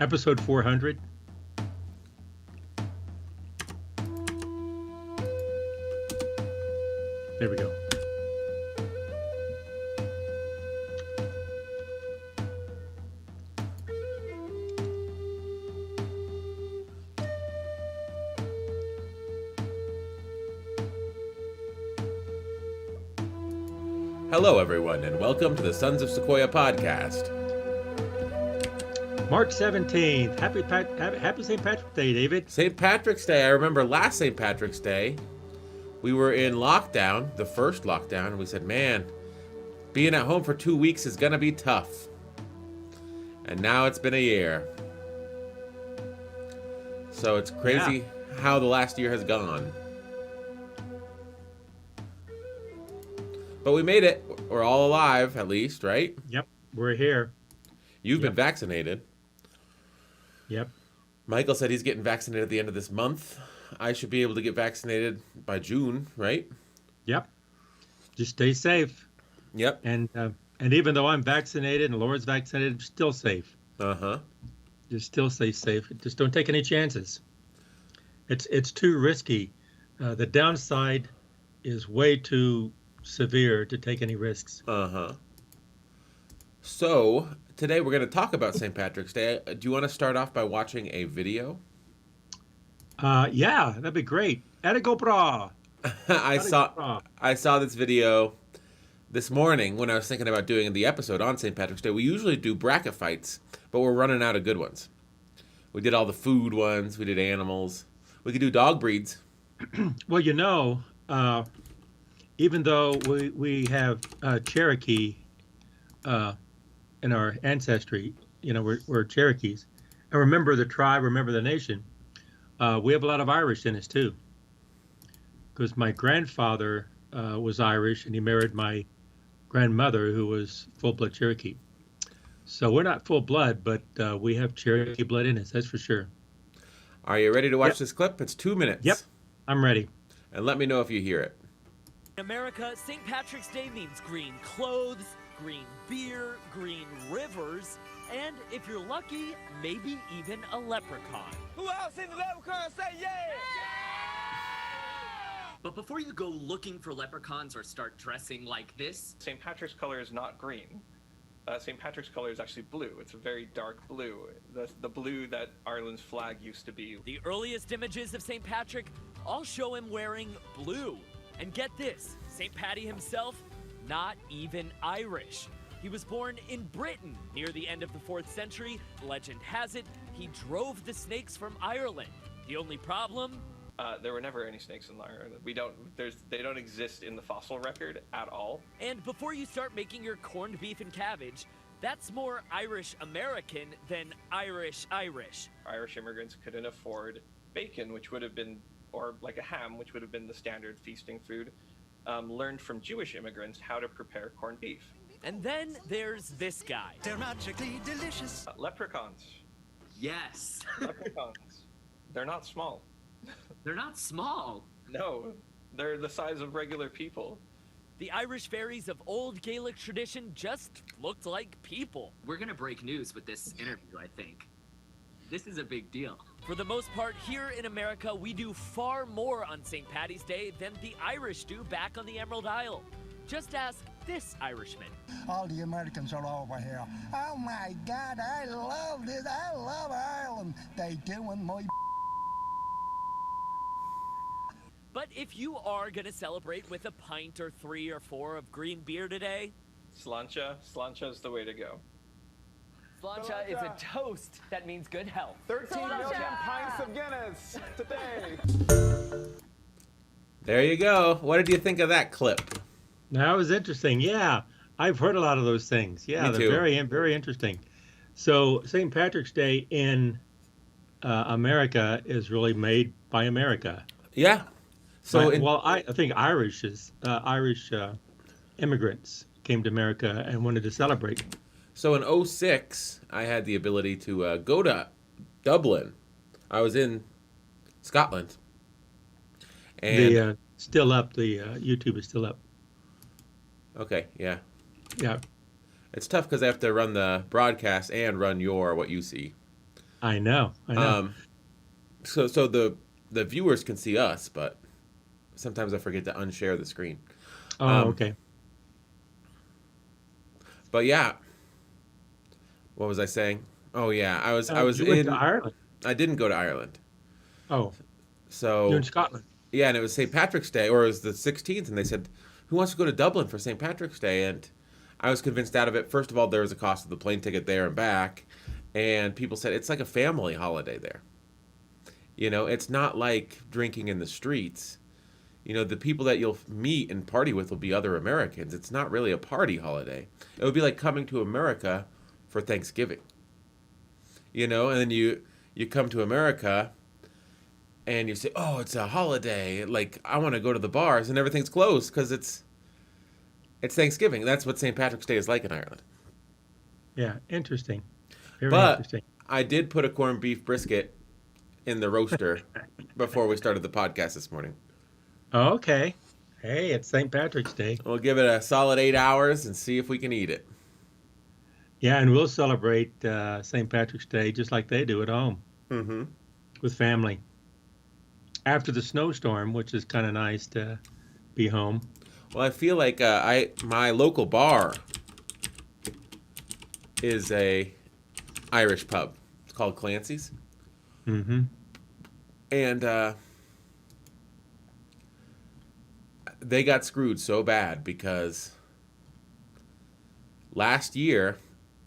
Episode 400. There we go. Hello, everyone, and welcome to the Sons of Sequoia podcast. March 17th. Happy St. Patrick's Day, David. St. Patrick's Day. I remember last St. Patrick's Day, we were in lockdown, the first lockdown, and we said, man, being at home for 2 weeks is going to be tough. And now it's been a year. So it's crazy how the last year has gone. But we made it. We're all alive, at least, right? Yep, we're here. You've been vaccinated. Yep. Michael said he's getting vaccinated at the end of this month. I should be able to get vaccinated by June, right? Yep. Just stay safe. Yep. And even though I'm vaccinated and Laura's vaccinated, I'm still safe. Uh-huh. Just still stay safe. Just don't take any chances. It's too risky. The downside is way too severe to take any risks. Uh-huh. So, today we're going to talk about St. Patrick's Day. Do you want to start off by watching a video? Yeah, that'd be great. Attigo bra. I saw this video this morning when I was thinking about doing the episode on St. Patrick's Day. We usually do bracket fights, but we're running out of good ones. We did all the food ones. We did animals. We could do dog breeds. Well, even though we have Cherokee in our ancestry, we're Cherokees. And remember the tribe, remember the nation. We have a lot of Irish in us too. Because my grandfather was Irish and he married my grandmother who was full-blood Cherokee. So we're not full-blood, but we have Cherokee blood in us, that's for sure. Are you ready to watch this clip? It's 2 minutes. Yep, I'm ready. And let me know if you hear it. In America, St. Patrick's Day means green clothes, green beer, green rivers, and if you're lucky, maybe even a leprechaun. Who else in the leprechaun say yeah? But before you go looking for leprechauns or start dressing like this, St. Patrick's color is not green. St. Patrick's color is actually blue. It's a very dark blue. The blue that Ireland's flag used to be. The earliest images of St. Patrick all show him wearing blue. And get this, St. Paddy himself, not even Irish. He was born in Britain near the end of the 4th century. Legend has it, he drove the snakes from Ireland. The only problem? There were never any snakes in Ireland. They don't exist in the fossil record at all. And before you start making your corned beef and cabbage, that's more Irish-American than Irish-Irish. Irish immigrants couldn't afford bacon, which would have been, or like a ham, which would have been the standard feasting food, learned from Jewish immigrants how to prepare corned beef. And then there's this guy. They're magically delicious. Leprechauns. yes, Leprechauns. They're not small. they're not small. No, they're the size of regular people. The Irish fairies of old Gaelic tradition just looked like people. We're gonna break news with this interview, I think. This is a big deal. For the most part, here in America, we do far more on St. Paddy's Day than the Irish do back on the Emerald Isle. Just ask this Irishman. All the Americans are over here. Oh my God, I love this. I love Ireland. They doing my. But if you are gonna celebrate with a pint or 3 or 4 of green beer today, Slancha's the way to go. Slancha is a toast that means good health. 13 million pints of Guinness today. There you go. What did you think of that clip? That was interesting. Yeah, I've heard a lot of those things. Yeah, Me they're too. very, very interesting. So St. Patrick's Day in America is really made by America. Yeah. So, I think Irish immigrants came to America and wanted to celebrate. So in 2006, I had the ability to go to Dublin. I was in Scotland. And The still up. The YouTube is still up. okay, yeah. Yeah. It's tough because I have to run the broadcast and run what you see. I know. So the viewers can see us, but sometimes I forget to unshare the screen. Okay. But yeah, what was I saying? Oh yeah, I was You went to in Ireland. I didn't go to Ireland. Oh, So you're in Scotland. yeah, and it was St. Patrick's Day, or it was the 16th, and they said, "Who wants to go to Dublin for St. Patrick's Day?" And I was convinced out of it. First of all, there was a cost of the plane ticket there and back, and people said it's like a family holiday there. You know, it's not like drinking in the streets. You know, the people that you'll meet and party with will be other Americans. It's not really a party holiday. It would be like coming to America for Thanksgiving. You know, and then you come to America and you say, "Oh, it's a holiday. Like, I want to go to the bars," and everything's closed because it's Thanksgiving. That's what St. Patrick's Day is like in Ireland. Yeah, interesting. Very But interesting. I did put a corned beef brisket in the roaster before we started the podcast this morning. Oh, okay. Hey, it's St. Patrick's Day. We'll give it a solid 8 hours and see if we can eat it. Yeah, and we'll celebrate St. Patrick's Day just like they do at home Mm-hmm. with family. After the snowstorm, which is kind of nice to be home. Well, I feel like my local bar is a Irish pub. It's called Clancy's. Mm-hmm. And they got screwed so bad because last year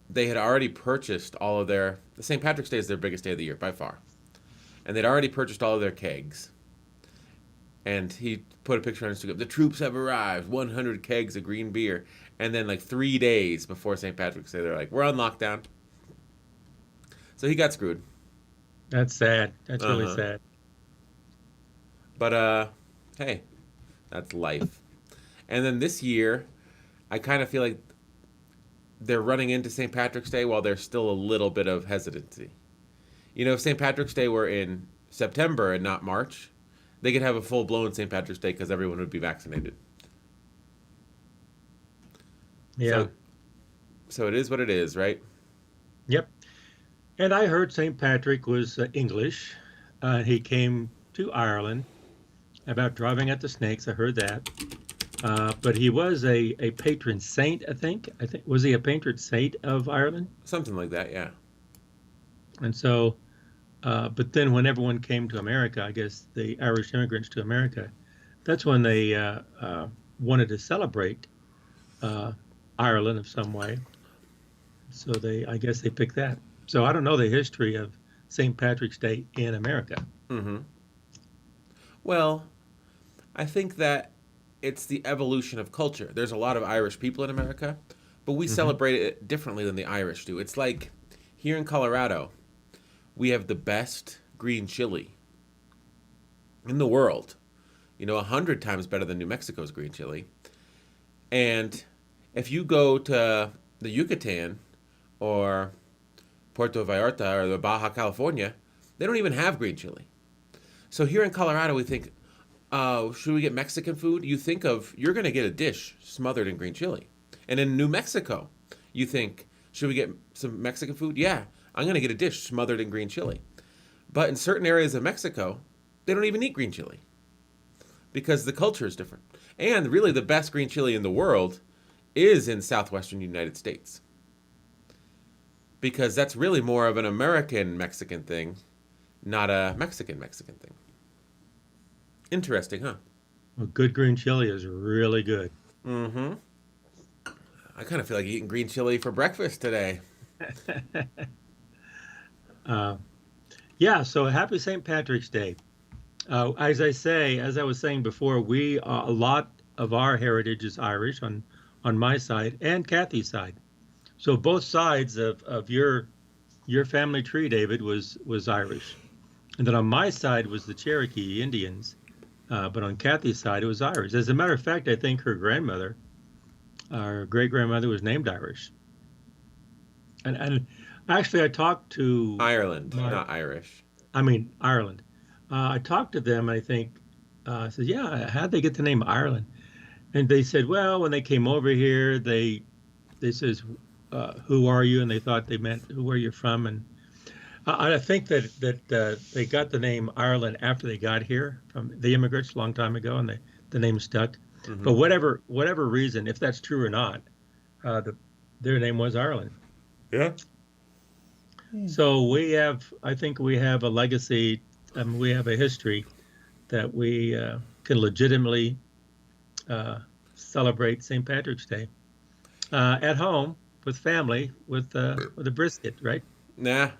they had already purchased all of their... St. Patrick's Day is their biggest day of the year, by far. And they'd already purchased all of their kegs. And he put a picture on Instagram. The troops have arrived. 100 kegs of green beer. And then like 3 days before St. Patrick's Day, they're like, we're on lockdown. So he got screwed. That's sad. That's really sad. But, hey, that's life. And then this year, I kind of feel like they're running into St. Patrick's Day while there's still a little bit of hesitancy. You know, if St. Patrick's Day were in September and not March, they could have a full-blown St. Patrick's Day because everyone would be vaccinated. Yeah. So it is what it is, right? Yep. And I heard St. Patrick was English. He came to Ireland about driving at the snakes. I heard that. But he was a patron saint, I think. Was he a patron saint of Ireland? Something like that, yeah. And so, but then when everyone came to America, I guess the Irish immigrants to America, that's when they wanted to celebrate Ireland of some way. So I guess they picked that. So I don't know the history of St. Patrick's Day in America. Mm-hmm. Well, I think that it's the evolution of culture. There's a lot of Irish people in America, but we celebrate it differently than the Irish do. It's like here in Colorado, we have the best green chili in the world. You know, 100 times better than New Mexico's green chili. And if you go to the Yucatan or Puerto Vallarta or the Baja California, they don't even have green chili. So here in Colorado, we think, should we get Mexican food? You think of, you're going to get a dish smothered in green chili. And in New Mexico, you think, should we get some Mexican food? Yeah, I'm going to get a dish smothered in green chili. But in certain areas of Mexico, they don't even eat green chili because the culture is different. And really the best green chili in the world is in southwestern United States. Because that's really more of an American Mexican thing, not a Mexican thing. Interesting, huh? Well, good green chili is really good. Mm-hmm. I kind of feel like eating green chili for breakfast today. Yeah, so happy St. Patrick's Day. As I was saying before, a lot of our heritage is Irish on my side and Kathy's side. So both sides of your family tree, David, was Irish. And then on my side was the Cherokee Indians. But on Kathy's side, it was Irish. As a matter of fact, I think her grandmother, our great-grandmother, was named Irish. And actually, I talked to... Ireland, not Irish. I mean, Ireland. I talked to them, and I think, I said, yeah, how'd they get the name Ireland? And they said, well, when they came over here, they says, who are you? And they thought they meant, who are you from? And I think that they got the name Ireland after they got here from the immigrants a long time ago, and the name stuck. Mm-hmm. But whatever reason, if that's true or not, their name was Ireland. Yeah. So I think we have a legacy. We have a history that we can legitimately celebrate St. Patrick's Day at home with family with a brisket, right? Nah.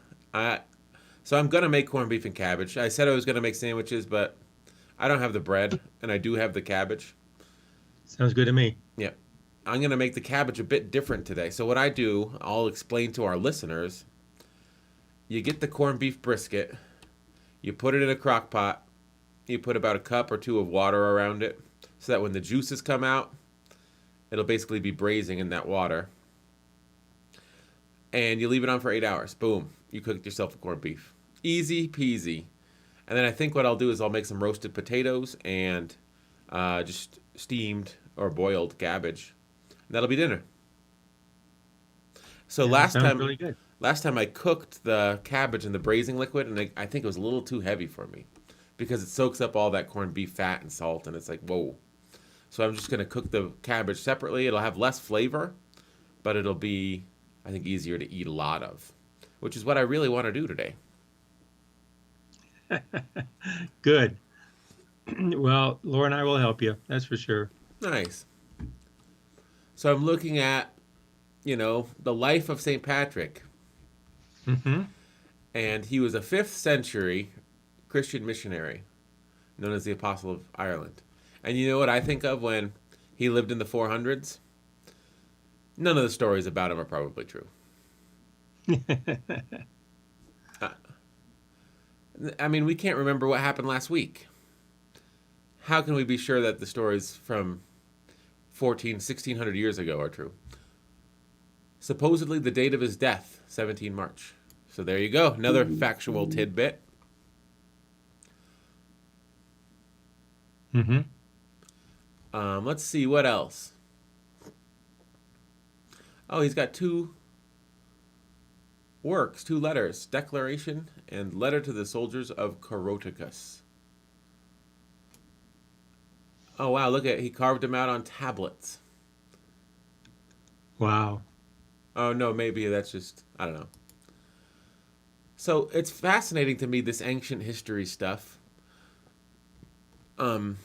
So I'm gonna make corned beef and cabbage. I said I was gonna make sandwiches, but I don't have the bread, and I do have the cabbage. Sounds good to me. Yeah. I'm going to make the cabbage a bit different today. So what I do, I'll explain to our listeners. You get the corned beef brisket. You put it in a crock pot. You put about a cup or two of water around it so that when the juices come out, it'll basically be braising in that water. And you leave it on for 8 hours. Boom. You cooked yourself a corned beef. Easy peasy. And then I think what I'll do is I'll make some roasted potatoes and just steamed or boiled cabbage. And that'll be dinner. So Yeah, last sounds really good. Last time I cooked the cabbage in the braising liquid, and I think it was a little too heavy for me because it soaks up all that corned beef fat and salt, and it's like, whoa. So I'm just going to cook the cabbage separately. It'll have less flavor, but it'll be, I think, easier to eat a lot of, which is what I really want to do today. Good. Well, Laura and I will help you. That's for sure. Nice. So I'm looking at, the life of St. Patrick. Mm-hmm. And he was a 5th century Christian missionary known as the Apostle of Ireland. And you know what I think of when he lived in the 400s? None of the stories about him are probably true. I mean, we can't remember what happened last week. How can we be sure that the stories from 1600 years ago are true? Supposedly the date of his death, 17 March. So there you go. Another factual tidbit. Mm-hmm. Let's see, what else? Oh, he's got 2 works, 2 letters. Declaration and Letter to the Soldiers of Coroticus. Oh, wow, look at he carved them out on tablets. Wow. Oh, no, maybe that's just, I don't know. So it's fascinating to me, this ancient history stuff. Don't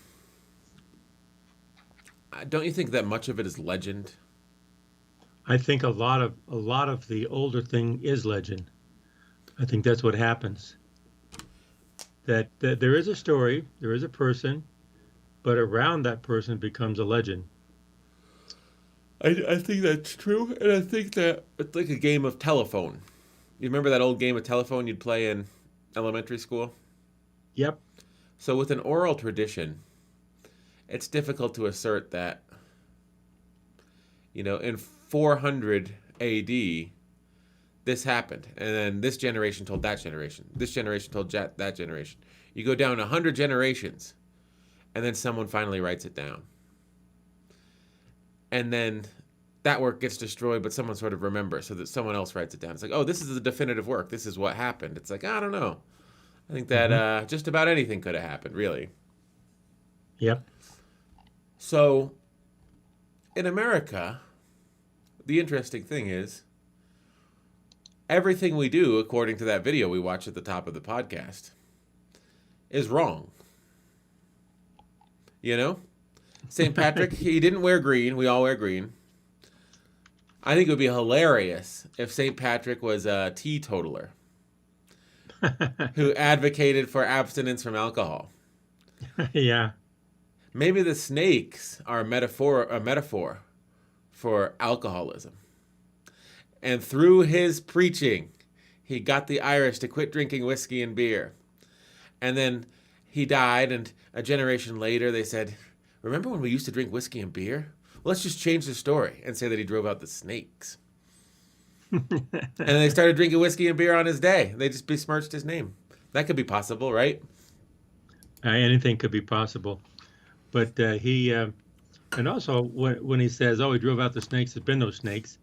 you think that much of it is legend? I think a lot of the older thing is legend. I think that's what happens. That there is a story, there is a person, but around that person becomes a legend. I think that's true, and I think that it's like a game of telephone. You remember that old game of telephone you'd play in elementary school? Yep. So with an oral tradition, it's difficult to assert that, in 400 AD, this happened. And then this generation told that generation. This generation told that generation. You go down 100 generations, and then someone finally writes it down. And then that work gets destroyed, but someone sort of remembers so that someone else writes it down. It's like, oh, this is the definitive work. This is what happened. It's like, I don't know. I think that just about anything could have happened, really. Yep. So in America, the interesting thing is everything we do, according to that video we watched at the top of the podcast, is wrong. St. Patrick, he didn't wear green. We all wear green. I think it would be hilarious if St. Patrick was a teetotaler who advocated for abstinence from alcohol. Yeah. Maybe the snakes are a metaphor for alcoholism. And through his preaching, he got the Irish to quit drinking whiskey and beer. And then he died, and a generation later they said, remember when we used to drink whiskey and beer? Well, let's just change the story and say that he drove out the snakes. And they started drinking whiskey and beer on his day. They just besmirched his name. That could be possible, right? Anything could be possible. But he, and also when he says, oh, he drove out the snakes, there's been no snakes.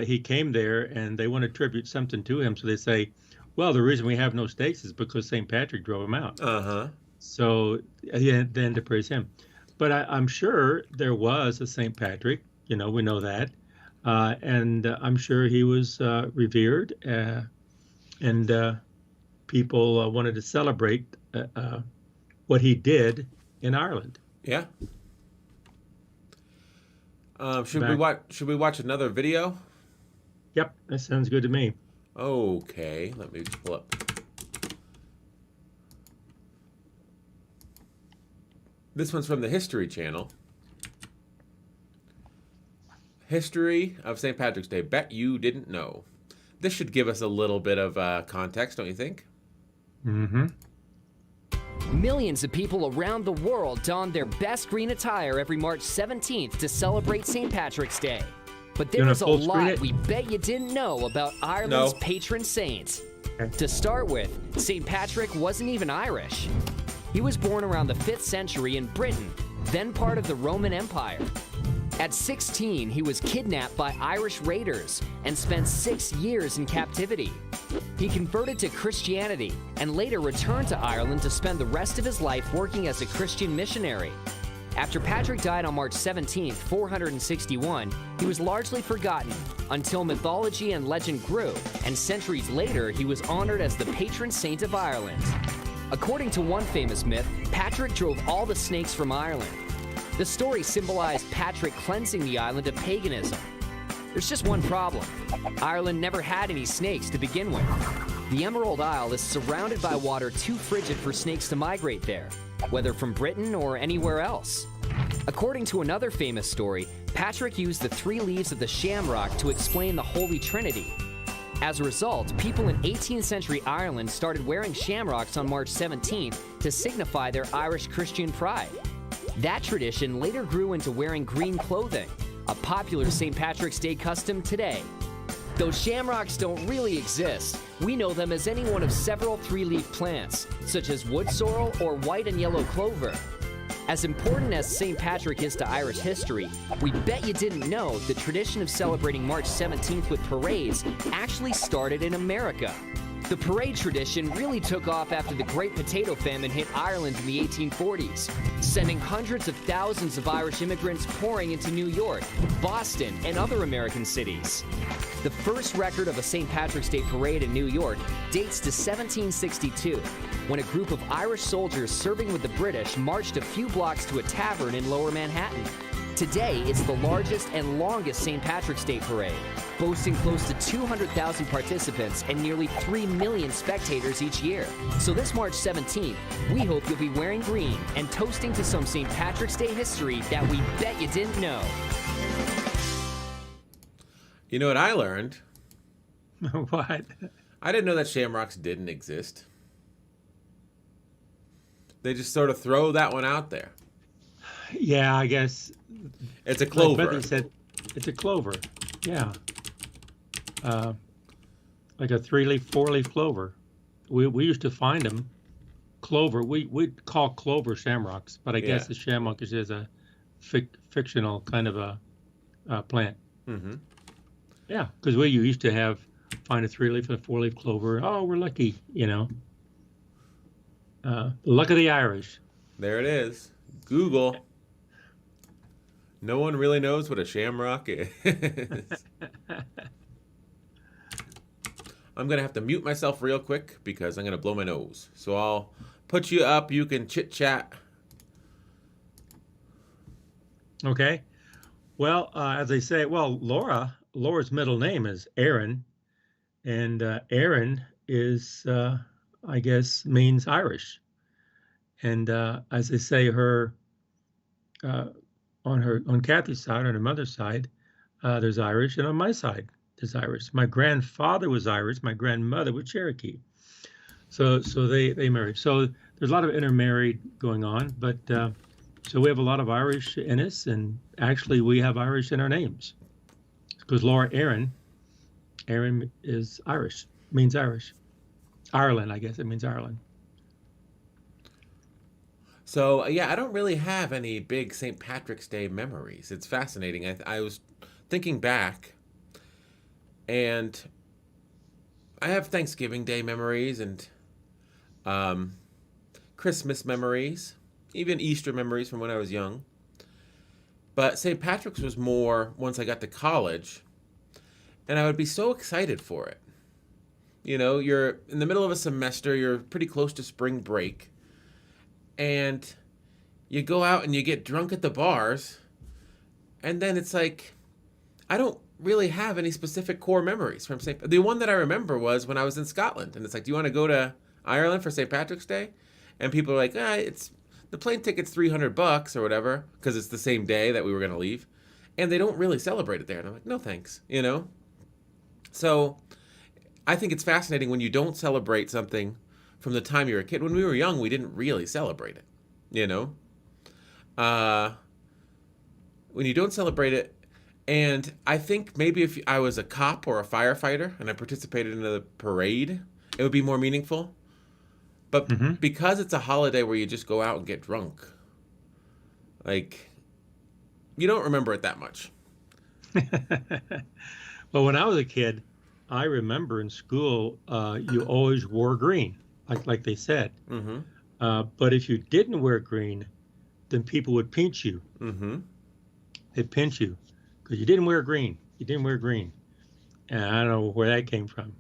He came there and they want to attribute something to him. So they say, Well, the reason we have no steaks is because St. Patrick drove him out. Uh-huh. So then to praise him. But I'm sure there was a St. Patrick. We know that. And I'm sure he was revered. And people wanted to celebrate what he did in Ireland. Yeah. Should we watch another video? Yep, that sounds good to me. Okay, let me pull up. This one's from the History Channel. History of St. Patrick's Day. Bet you didn't know. This should give us a little bit of context, don't you think? Mm-hmm. Millions of people around the world don their best green attire every March 17th to celebrate St. Patrick's Day. But there is a lot we bet you didn't know about Ireland's patron saint. To start with, St. Patrick wasn't even Irish. He was born around the 5th century in Britain, then part of the Roman Empire. At 16, he was kidnapped by Irish raiders and spent 6 years in captivity. He converted to Christianity and later returned to Ireland to spend the rest of his life working as a Christian missionary. After Patrick died on March 17, 461, he was largely forgotten until mythology and legend grew, and centuries later, he was honored as the patron saint of Ireland. According to one famous myth, Patrick drove all the snakes from Ireland. The story symbolized Patrick cleansing the island of paganism. There's just one problem. Ireland never had any snakes to begin with. The Emerald Isle is surrounded by water too frigid for snakes to migrate there, whether from Britain or anywhere else. According to another famous story, Patrick used the 3 leaves of the Shamrock to explain the Holy Trinity. As a result, people in 18th century Ireland started wearing shamrocks on March 17th to signify their Irish Christian pride. That tradition later grew into wearing green clothing, a popular St. Patrick's Day custom today. Though shamrocks don't really exist, we know them as any one of several 3-leaf plants, such as wood sorrel or white and yellow clover. As important as St. Patrick is to Irish history, we bet you didn't know the tradition of celebrating March 17th with parades actually started in America. The parade tradition really took off after the Great Potato Famine hit Ireland in the 1840s, sending hundreds of thousands of Irish immigrants pouring into New York, Boston, and other American cities. The first record of a St. Patrick's Day parade in New York dates to 1762, when a group of Irish soldiers serving with the British marched a few blocks to a tavern in Lower Manhattan. Today, it's the largest and longest St. Patrick's Day parade, boasting close to 200,000 participants and nearly 3 million spectators each year. So this March 17th, we hope you'll be wearing green and toasting to some St. Patrick's Day history that we bet you didn't know. You know what I learned? What? I didn't know that shamrocks didn't exist. They just sort of throw that one out there. Yeah, I guess. It's a clover. But they said it's a clover. Yeah. Like a 3-leaf, 4-leaf clover. We used to find them. Clover. We'd call clover shamrocks, but I guess the shamrock is a fictional kind of a plant. Mm-hmm. Yeah, because we used to find a 3-leaf and a 4-leaf clover. Oh, we're lucky, The luck of the Irish. There it is. Google. No one really knows what a shamrock is. I'm going to have to mute myself real quick because I'm going to blow my nose. So I'll put you up. You can chit-chat. Okay. Well, as I say, Laura's middle name is Aaron. And Aaron is, I guess, means Irish. And as I say, her on Kathy's side, on her mother's side, there's Irish, and on my side, there's Irish. My grandfather was Irish. My grandmother was Cherokee. So they married. So there's a lot of intermarried going on, but so we have a lot of Irish in us, and actually we have Irish in our names because Laura Aaron is Irish, means Irish. Ireland, I guess it means Ireland. So, I don't really have any big St. Patrick's Day memories. It's fascinating. I was thinking back, and I have Thanksgiving Day memories and Christmas memories, even Easter memories from when I was young. But St. Patrick's was more once I got to college, and I would be so excited for it. You know, you're in the middle of a semester, you're pretty close to spring break, and you go out and you get drunk at the bars, and then it's like, I don't really have any specific core memories from St. The one that I remember was when I was in Scotland, and it's like, do you want to go to Ireland for St. Patrick's Day? And people are like, it's the plane ticket's $300 or whatever, because it's the same day that we were going to leave, and they don't really celebrate it there. And I'm like, no thanks, you know? So I think it's fascinating when you don't celebrate something from the time you're a kid. When we were young, we didn't really celebrate it, you know? When you don't celebrate it, and I think maybe if I was a cop or a firefighter and I participated in a parade, it would be more meaningful. But because it's a holiday where you just go out and get drunk, like, you don't remember it that much. Well, when I was a kid, I remember in school, you always wore green, like they said. But if you didn't wear green, then people would pinch you. They'd pinch you because you didn't wear green. You didn't wear green. And I don't know where that came from,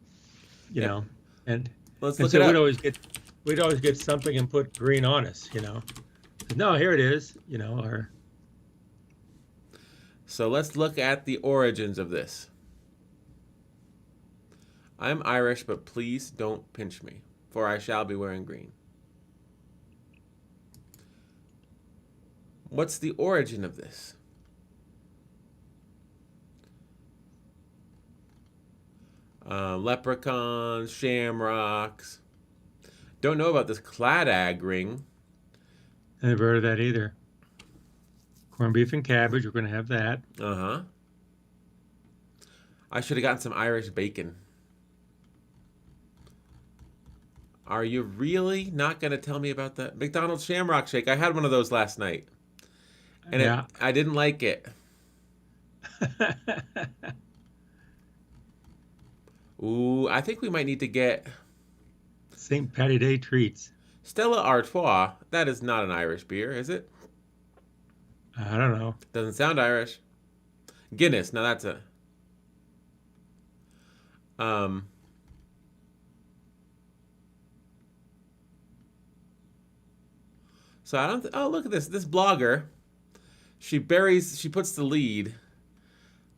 you know. And, Let's and look so it up. we'd always get something and put green on us, you know. No, here it is, you know. Or so let's look at the origins of this. I'm Irish, but please don't pinch me, for I shall be wearing green. What's the origin of this? Leprechauns, shamrocks. Don't know about this cladag ring. I never heard of that either. Corned beef and cabbage, we're going to have that. I should have gotten some Irish bacon. Are you really not going to tell me about that? McDonald's Shamrock Shake. I had one of those last night. And I didn't like it. Ooh, I think we might need to get St. Patty Day treats. Stella Artois. That is not an Irish beer, is it? I don't know. Doesn't sound Irish. Guinness. Now that's a... So I don't... oh, look at this. This blogger, she puts the lead,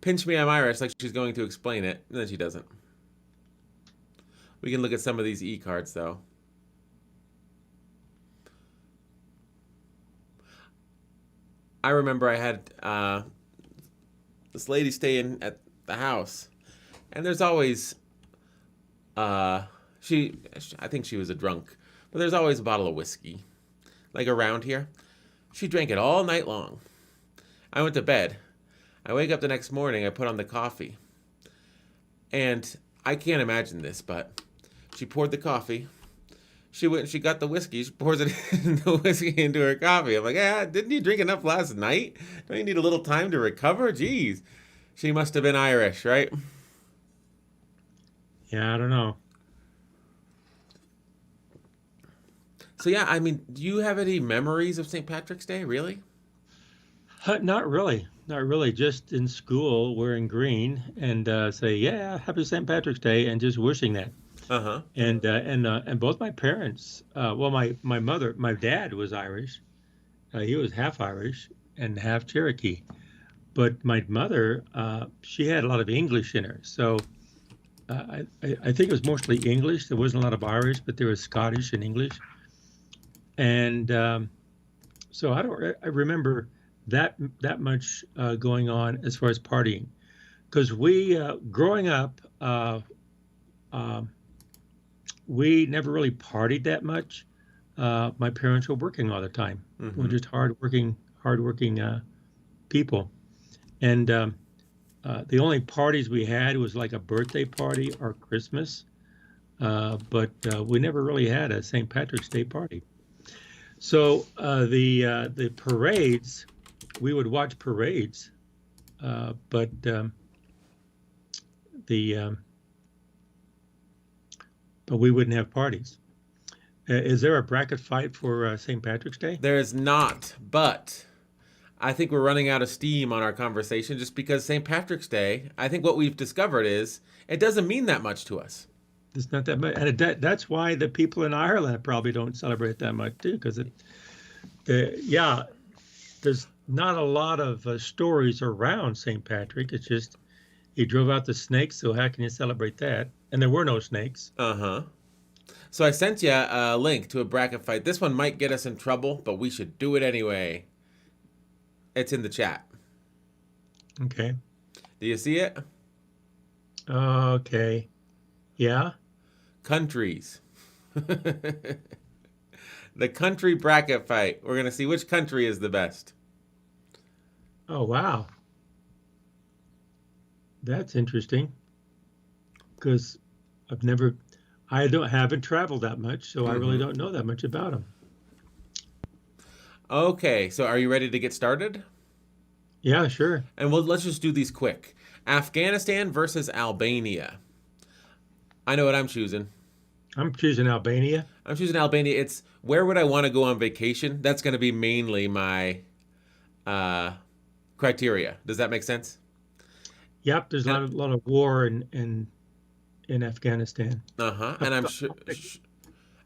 pinch me, I'm Irish, like she's going to explain it, and then she doesn't. We can look at some of these e-cards, though. I remember I had this lady staying at the house, and there's always, I think she was a drunk, but there's always a bottle of whiskey, like around here. She drank it all night long. I went to bed. I wake up the next morning, I put on the coffee, and I can't imagine this, but she poured the coffee. She went and she got the whiskey. She pours the whiskey into her coffee. I'm like, didn't you drink enough last night? Don't you need a little time to recover? Jeez. She must have been Irish, right? Yeah, I don't know. So, yeah, I mean, do you have any memories of St. Patrick's Day, really? Not really. Not really. Just in school wearing green and say, yeah, happy St. Patrick's Day, and just wishing that. And both my parents, my dad was Irish. He was half Irish and half Cherokee. But my mother, she had a lot of English in her. So I think it was mostly English. There wasn't a lot of Irish, but there was Scottish and English. And so I remember that much going on as far as partying. Because we, growing up, we never really partied that much. My parents were working all the time. Mm-hmm. We're just hardworking people. And the only parties we had was like a birthday party or Christmas. But we never really had a St. Patrick's Day party. So the parades, we would watch parades, but but we wouldn't have parties. Is there a bracket fight for St. Patrick's Day? There is not, but I think we're running out of steam on our conversation just because St. Patrick's Day, I think what we've discovered is it doesn't mean that much to us. It's not that much. And that's why the people in Ireland probably don't celebrate that much, too, because there's not a lot of stories around St. Patrick. It's just he drove out the snakes, so how can you celebrate that? And there were no snakes. Uh-huh. So I sent you a link to a bracket fight. This one might get us in trouble, but we should do it anyway. It's in the chat. Okay. Do you see it? Okay. Yeah. Countries. The country bracket fight. We're going to see which country is the best. Oh, wow. That's interesting. Because I haven't traveled that much, so I really don't know that much about them. Okay, so are you ready to get started? Yeah, sure. And let's just do these quick. Afghanistan versus Albania. I know what I'm choosing. I'm choosing Albania. I'm choosing Albania. It's where would I want to go on vacation? That's going to be mainly my criteria. Does that make sense? Yep, there's a lot of war in Afghanistan. Uh-huh. And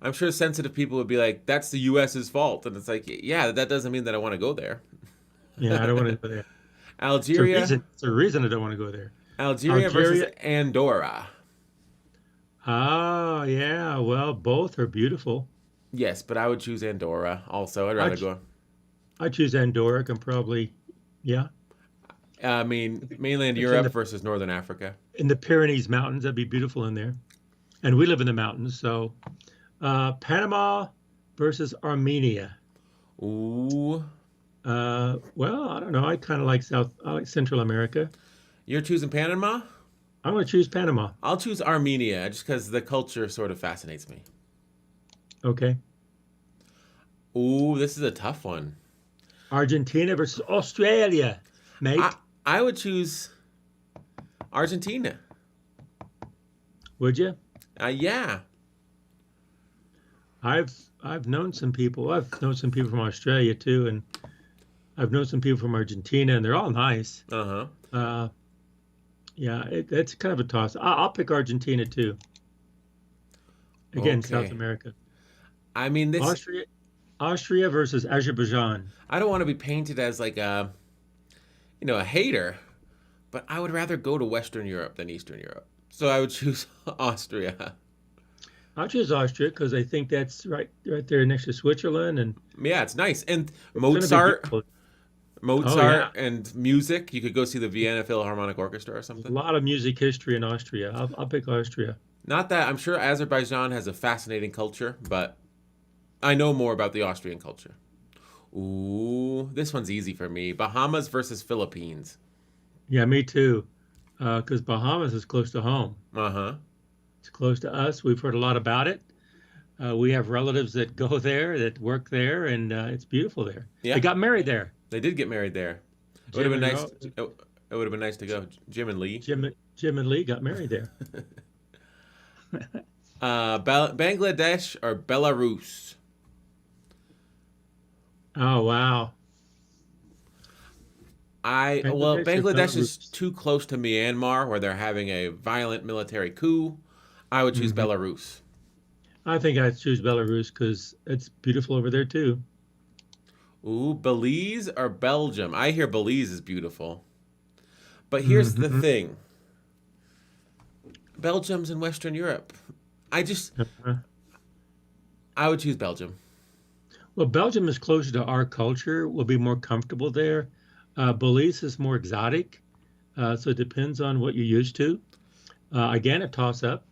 I'm sure sensitive people would be like, that's the U.S.'s fault. And it's like, yeah, that doesn't mean that I want to go there. Yeah, I don't want to go there. Algeria. It's a reason I don't want to go there. Algeria versus Andorra. Oh, yeah. Well, both are beautiful. Yes, but I would choose Andorra also. I'd rather go. I choose Andorra. Can probably, yeah. I mean, mainland Europe versus Northern Africa. In the Pyrenees Mountains, that'd be beautiful in there. And we live in the mountains, so Panama versus Armenia. Ooh. Well, I don't know. I kind of like Central America. You're choosing Panama? I'm going to choose Panama. I'll choose Armenia just because the culture sort of fascinates me. Okay. Ooh, this is a tough one. Argentina versus Australia, mate. I would choose Argentina. Would you? Yeah. I've known some people. I've known some people from Australia too, and I've known some people from Argentina, and they're all nice. Uh-huh. Yeah, it's kind of a toss. I'll pick Argentina too. Again, Okay. South America. I mean, this Austria versus Azerbaijan. I don't want to be painted as like a hater, but I would rather go to Western Europe than Eastern Europe. So I would choose Austria. I'll choose Austria because I think that's right there next to Switzerland, and Yeah, it's nice. And it's gonna be Mozart and music. You could go see the Vienna Philharmonic Orchestra or a something. lot of music history in Austria. I'll pick Austria. Not that I'm sure Azerbaijan has a fascinating culture, but I know more about the Austrian culture. Ooh, this one's easy for me. Bahamas versus Philippines. Yeah, me too. Because Bahamas is close to home. Uh-huh. It's close to us. We've heard a lot about it. We have relatives that go there, that work there, and it's beautiful there. Yeah. They got married there. They did get married there. It would have been nice. It would have been nice to go. Jim and Lee. Jim and Lee got married there. Bangladesh or Belarus? Oh, wow. Bangladesh is too close to Myanmar, where they're having a violent military coup. I would choose Belarus. I think I'd choose Belarus because it's beautiful over there, too. Ooh, Belize or Belgium? I hear Belize is beautiful. But here's the thing. Belgium's in Western Europe. I would choose Belgium. Well, Belgium is closer to our culture. We'll be more comfortable there. Belize is more exotic, so it depends on what you're used to. Again, a toss-up.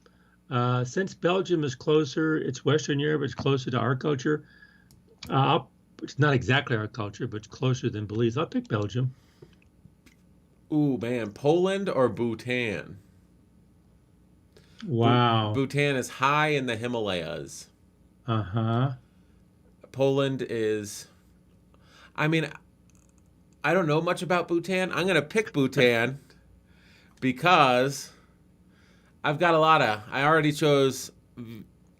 Since Belgium is closer, it's Western Europe, it's closer to our culture. It's not exactly our culture, but it's closer than Belize. I'll pick Belgium. Ooh, man. Poland or Bhutan? Wow. Bhutan is high in the Himalayas. Uh-huh. Poland is... I mean, I don't know much about Bhutan. I'm going to pick Bhutan because I've got a lot of... I already chose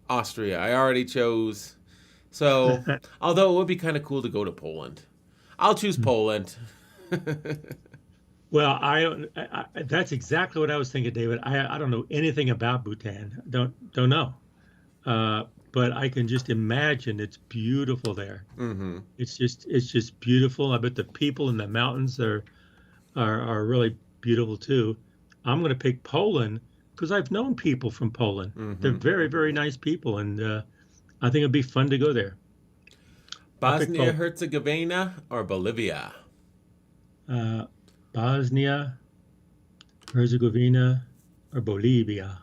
Austria. I already chose. So, although it would be kind of cool to go to Poland, I'll choose Poland. Well, that's exactly what I was thinking, David. I don't know anything about Bhutan. Don't know. But I can just imagine it's beautiful there. Mm-hmm. It's just beautiful. I bet the people in the mountains are really beautiful too. I'm going to pick Poland because I've known people from Poland. Mm-hmm. They're very, very nice people, and I think it'd be fun to go there. Bosnia, Herzegovina, or Bolivia? Bosnia, Herzegovina, or Bolivia.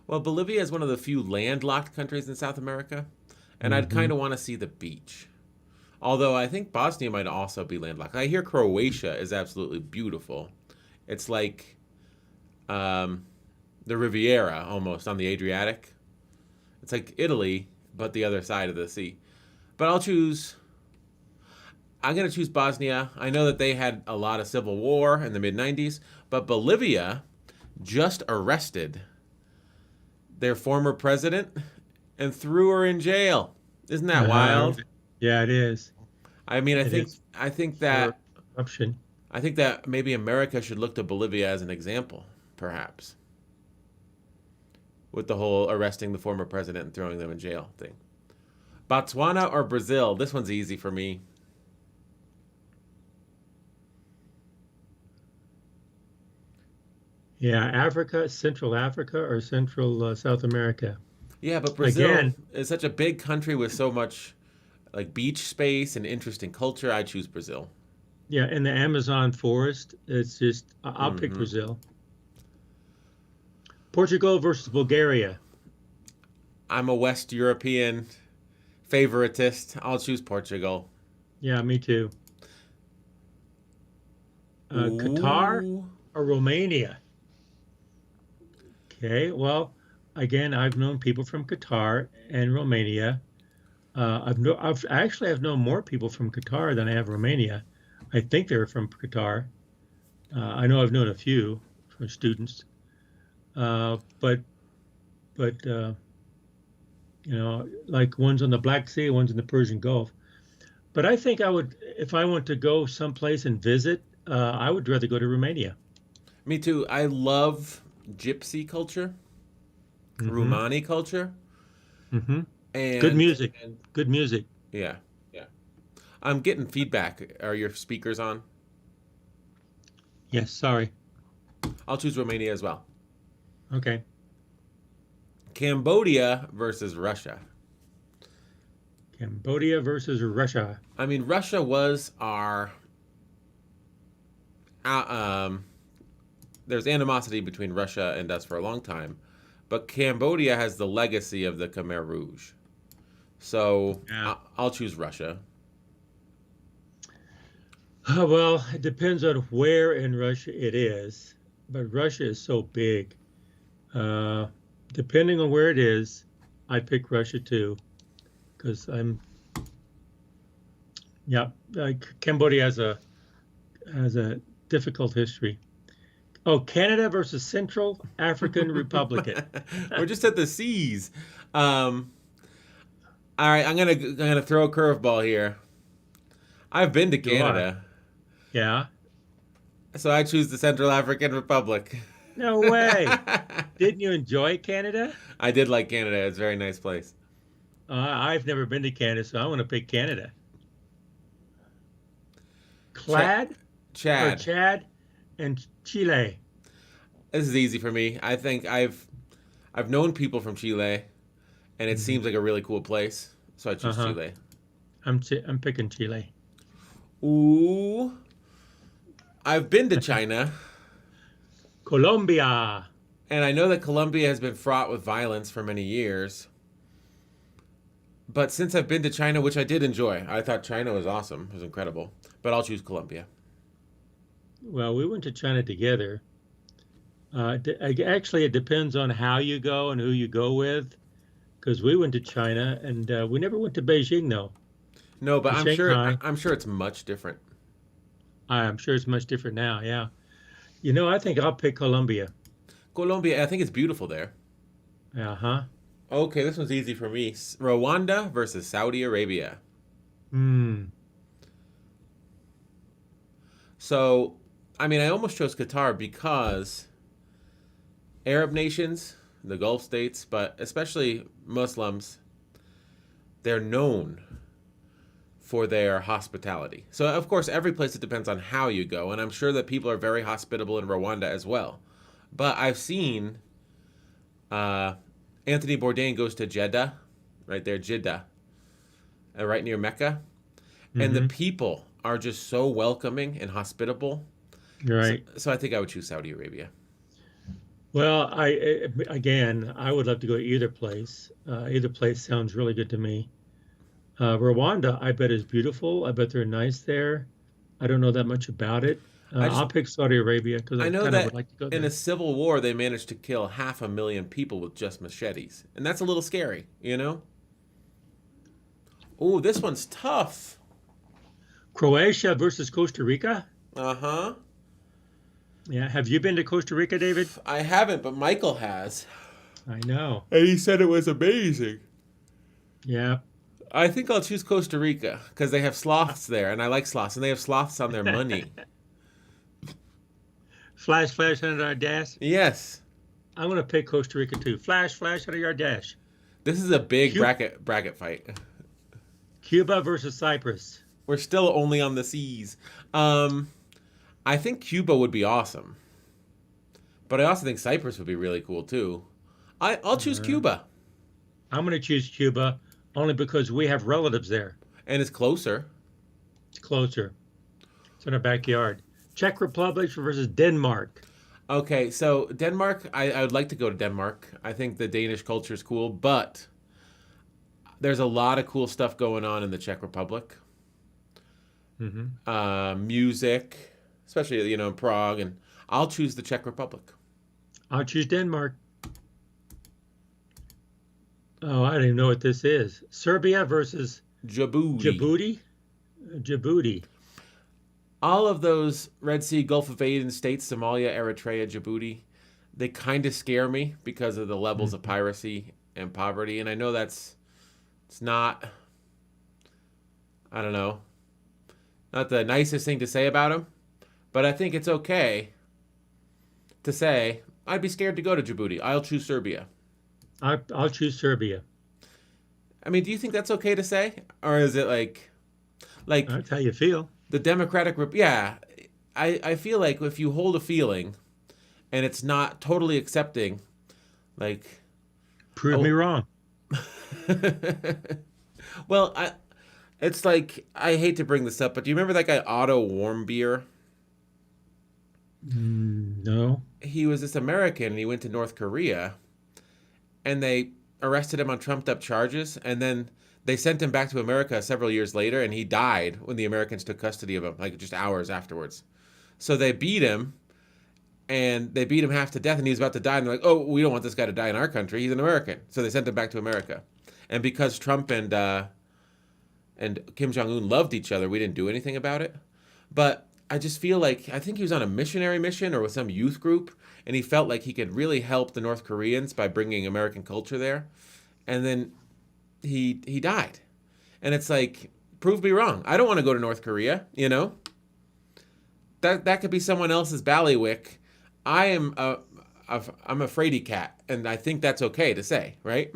Well, Bolivia is one of the few landlocked countries in South America, and I'd kind of want to see the beach. Although I think Bosnia might also be landlocked. I hear Croatia is absolutely beautiful. It's like the Riviera almost on the Adriatic. It's like Italy, but the other side of the sea. But I'm going to choose Bosnia. I know that they had a lot of civil war in the mid-90s, but Bolivia just arrested their former president and threw her in jail. Isn't that wild? Yeah, it is. I mean, I think that corruption. I think that maybe America should look to Bolivia as an example, perhaps, with the whole arresting the former president and throwing them in jail thing. Botswana or Brazil? This one's easy for me. Yeah, Africa, Central Africa, or Central South America. Yeah, but Brazil Again, is such a big country with so much like beach space and interesting culture. I choose Brazil. yeah, in the Amazon forest, it's just I'll pick Brazil. Portugal versus Bulgaria. I'm a West European favoritist. I'll choose Portugal. Yeah, me too. Qatar Ooh. or Romania? Okay, well, again, I've known people from Qatar and Romania. I've known more people from Qatar than I have Romania. I think they're from Qatar. I know I've known a few from students, but you know, like one's on the Black Sea, one's in the Persian Gulf. But I think I would, if I want to go someplace and visit, I would rather go to Romania. Me too. I love gypsy culture, Romani culture. Mm-hmm. And Good music. Good music. Yeah. I'm getting feedback. Are your speakers on? Yes, sorry. I'll choose Romania as well. Okay. Cambodia versus Russia. Cambodia versus Russia. I mean, Russia was our... there's animosity between Russia and us for a long time, but Cambodia has the legacy of the Khmer Rouge. So Yeah. I'll choose Russia. Well, it depends on where in Russia it is, but Russia is so big. Depending on where it is, I'd pick Russia too, because Cambodia has a difficult history. Oh, Canada versus Central African Republic. We're just at the seas. All right, I'm gonna throw a curveball here. I've been to Canada. Yeah. So I choose the Central African Republic. No way. Didn't you enjoy Canada? I did like Canada. It's a very nice place. I've never been to Canada, so I want to pick Canada. Chad and Chile. This is easy for me. I think I've known people from Chile, and it seems like a really cool place. So I choose Chile. I'm picking Chile. Ooh. I've been to China. Colombia. And I know that Colombia has been fraught with violence for many years. But since I've been to China, which I did enjoy, I thought China was awesome. It was incredible. But I'll choose Colombia. Well, we went to China together. Actually, it depends on how you go and who you go with. Because we went to China, and we never went to Beijing, though. No, but I'm Shanghai. sure it's much different. I'm sure it's much different now, yeah. I think I'll pick Colombia. Colombia, I think it's beautiful there. Uh-huh. Okay, this one's easy for me. Rwanda versus Saudi Arabia. So, I mean, I almost chose Qatar because Arab nations, the Gulf states, but especially Muslims, they're known for their hospitality. So, of course, every place, it depends on how you go, and I'm sure that people are very hospitable in Rwanda as well. But I've seen Anthony Bourdain goes to Jeddah, right there, Jeddah, right near Mecca, and the people are just so welcoming and hospitable. Right. So I think I would choose Saudi Arabia. Well, I would love to go to either place. Either place sounds really good to me. Rwanda, I bet, is beautiful. I bet they're nice there. I don't know that much about it. I'll pick Saudi Arabia because I know that would like to go there. In a civil war, they managed to kill 500,000 people with just machetes. And that's a little scary, you know? Oh, this one's tough. Croatia versus Costa Rica? Uh-huh. Yeah. Have you been to Costa Rica, David? I haven't, but Michael has. I know. And he said it was amazing. Yeah. I think I'll choose Costa Rica because they have sloths there, and I like sloths, and they have sloths on their money. Flash under our dash? Yes. I'm going to pick Costa Rica too. Flash under your dash. This is a big bracket fight. Cuba versus Cyprus. We're still only on the seas. I think Cuba would be awesome. But I also think Cyprus would be really cool too. I'll choose Cuba. I'm going to choose Cuba only because we have relatives there. And it's closer. It's closer. It's in our backyard. Czech Republic versus Denmark. Okay, so Denmark, I would like to go to Denmark. I think the Danish culture is cool, but there's a lot of cool stuff going on in the Czech Republic. Music, especially, in Prague, and I'll choose the Czech Republic. I'll choose Denmark. Oh, I don't even know what this is. Serbia versus Djibouti. Djibouti. All of those Red Sea, Gulf of Aden states, Somalia, Eritrea, Djibouti, they kind of scare me because of the levels of piracy and poverty. And I know it's not, I don't know, not the nicest thing to say about them, but I think it's okay to say, I'd be scared to go to Djibouti. I'll choose Serbia. I'll choose Serbia. I mean, do you think that's okay to say? Or is it like that's how you feel. The Democratic, yeah, I feel like if you hold a feeling and it's not totally accepting, like... Prove me wrong. Well, it's like, I hate to bring this up, but do you remember that guy Otto Warmbier? No. He was this American, and he went to North Korea, and they arrested him on trumped-up charges, and then... they sent him back to America several years later, and he died when the Americans took custody of him, like just hours afterwards. So they beat him, and they beat him half to death, and he was about to die, and they're like, oh, we don't want this guy to die in our country. He's an American. So they sent him back to America. And because Trump and Kim Jong-un loved each other, we didn't do anything about it. But I just feel like, I think he was on a missionary mission or with some youth group, and he felt like he could really help the North Koreans by bringing American culture there. And then... He died. And it's like, prove me wrong. I don't want to go to North Korea, That could be someone else's ballywick. I'm a fraidy cat, and I think that's okay to say, right?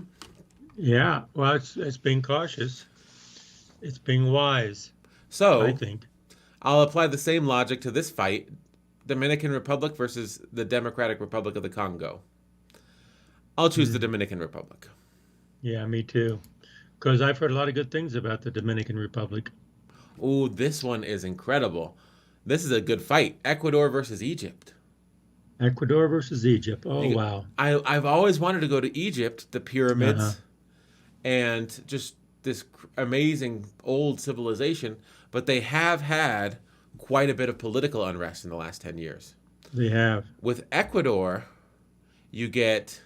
Yeah, well, it's being cautious. It's being wise. So, I think. I'll apply the same logic to this fight. Dominican Republic versus the Democratic Republic of the Congo. I'll choose the Dominican Republic. Yeah, me too. Because I've heard a lot of good things about the Dominican Republic. Ooh, this one is incredible. This is a good fight. Ecuador versus Egypt. Ecuador versus Egypt. Oh, wow. I've always wanted to go to Egypt, the pyramids, and just this amazing old civilization. But they have had quite a bit of political unrest in the last 10 years. They have. With Ecuador, you get...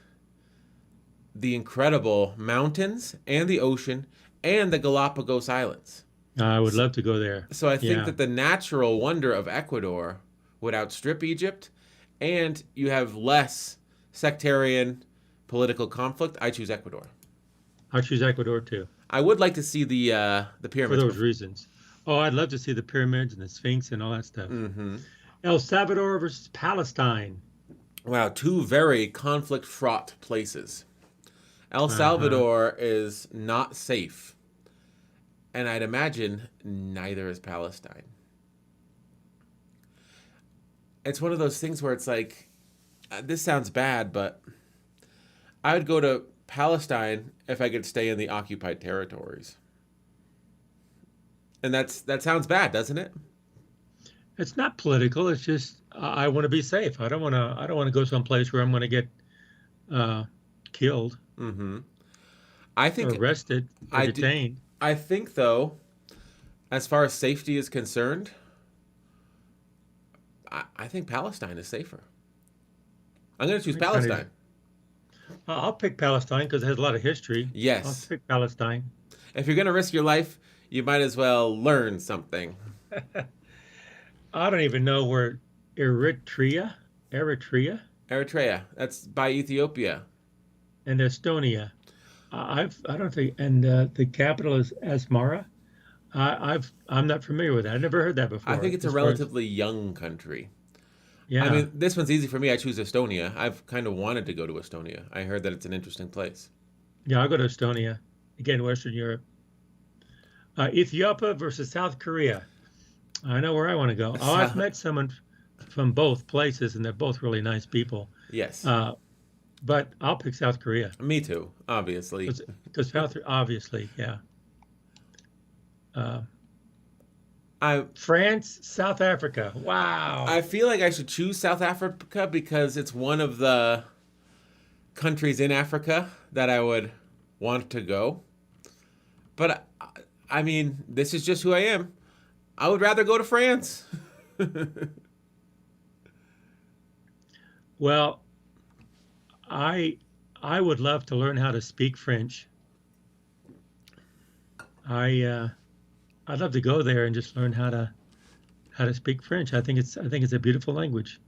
the incredible mountains and the ocean and the Galapagos Islands. I would love to go there. So I think that the natural wonder of Ecuador would outstrip Egypt, and you have less sectarian political conflict, I choose Ecuador. I choose Ecuador too. I would like to see the For pyramids. those reasons. Oh, I'd love to see the pyramids and the Sphinx and all that stuff. Mm-hmm. El Salvador versus Palestine. Wow, two very conflict-fraught places. El Salvador is not safe. And I'd imagine neither is Palestine. It's one of those things where it's like, this sounds bad, but I would go to Palestine if I could stay in the occupied territories. And that sounds bad, doesn't it? It's not political. It's just I want to be safe. I don't want to go someplace where I'm going to get killed, I think or arrested, or detained. I think, though, as far as safety is concerned, I think Palestine is safer. I'm going to choose Palestine. I'll pick Palestine because it has a lot of history. Yes. I'll pick Palestine. If you're going to risk your life, you might as well learn something. I don't even know where Eritrea, Eritrea. That's by Ethiopia. and Estonia. I don't think, and the capital is Asmara. I'm not familiar with that. I've never heard that before. I think it's a relatively young country. Yeah. I mean, this one's easy for me. I choose Estonia. I've kind of wanted to go to Estonia. I heard that it's an interesting place. Yeah, I'll go to Estonia. Again, Western Europe. Ethiopia versus South Korea. I know where I want to go. Oh, I've met someone from both places, and they're both really nice people. Yes. But I'll pick South Korea. Me too, obviously. Because South, obviously, yeah. France, South Africa. Wow. I feel like I should choose South Africa because it's one of the countries in Africa that I would want to go. But, I mean, this is just who I am. I would rather go to France. Well, I would love to learn how to speak French. I'd love to go there and just learn how to speak French. I think it's a beautiful language.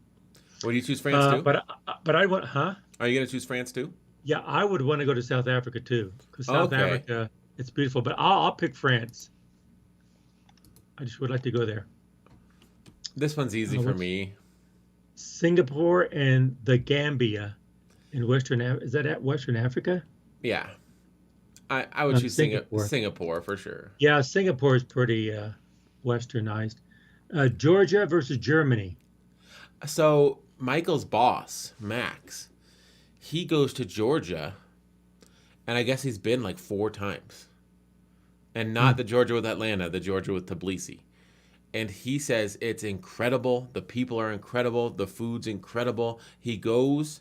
Would you choose France too? But I want, huh? Are you gonna choose France too? Yeah, I would want to go to South Africa too, because South Africa, it's beautiful. But I'll pick France. I just would like to go there. This one's easy for me. Singapore and the Gambia in Western. Is that at Western Africa? Yeah, I would choose Singapore for sure. Yeah, Singapore is pretty westernized. Georgia versus Germany. So Michael's boss, Max, he goes to Georgia, and I guess he's been like 4 times. And not the Georgia with Atlanta, the Georgia with Tbilisi. And he says it's incredible. The people are incredible. The food's incredible. He goes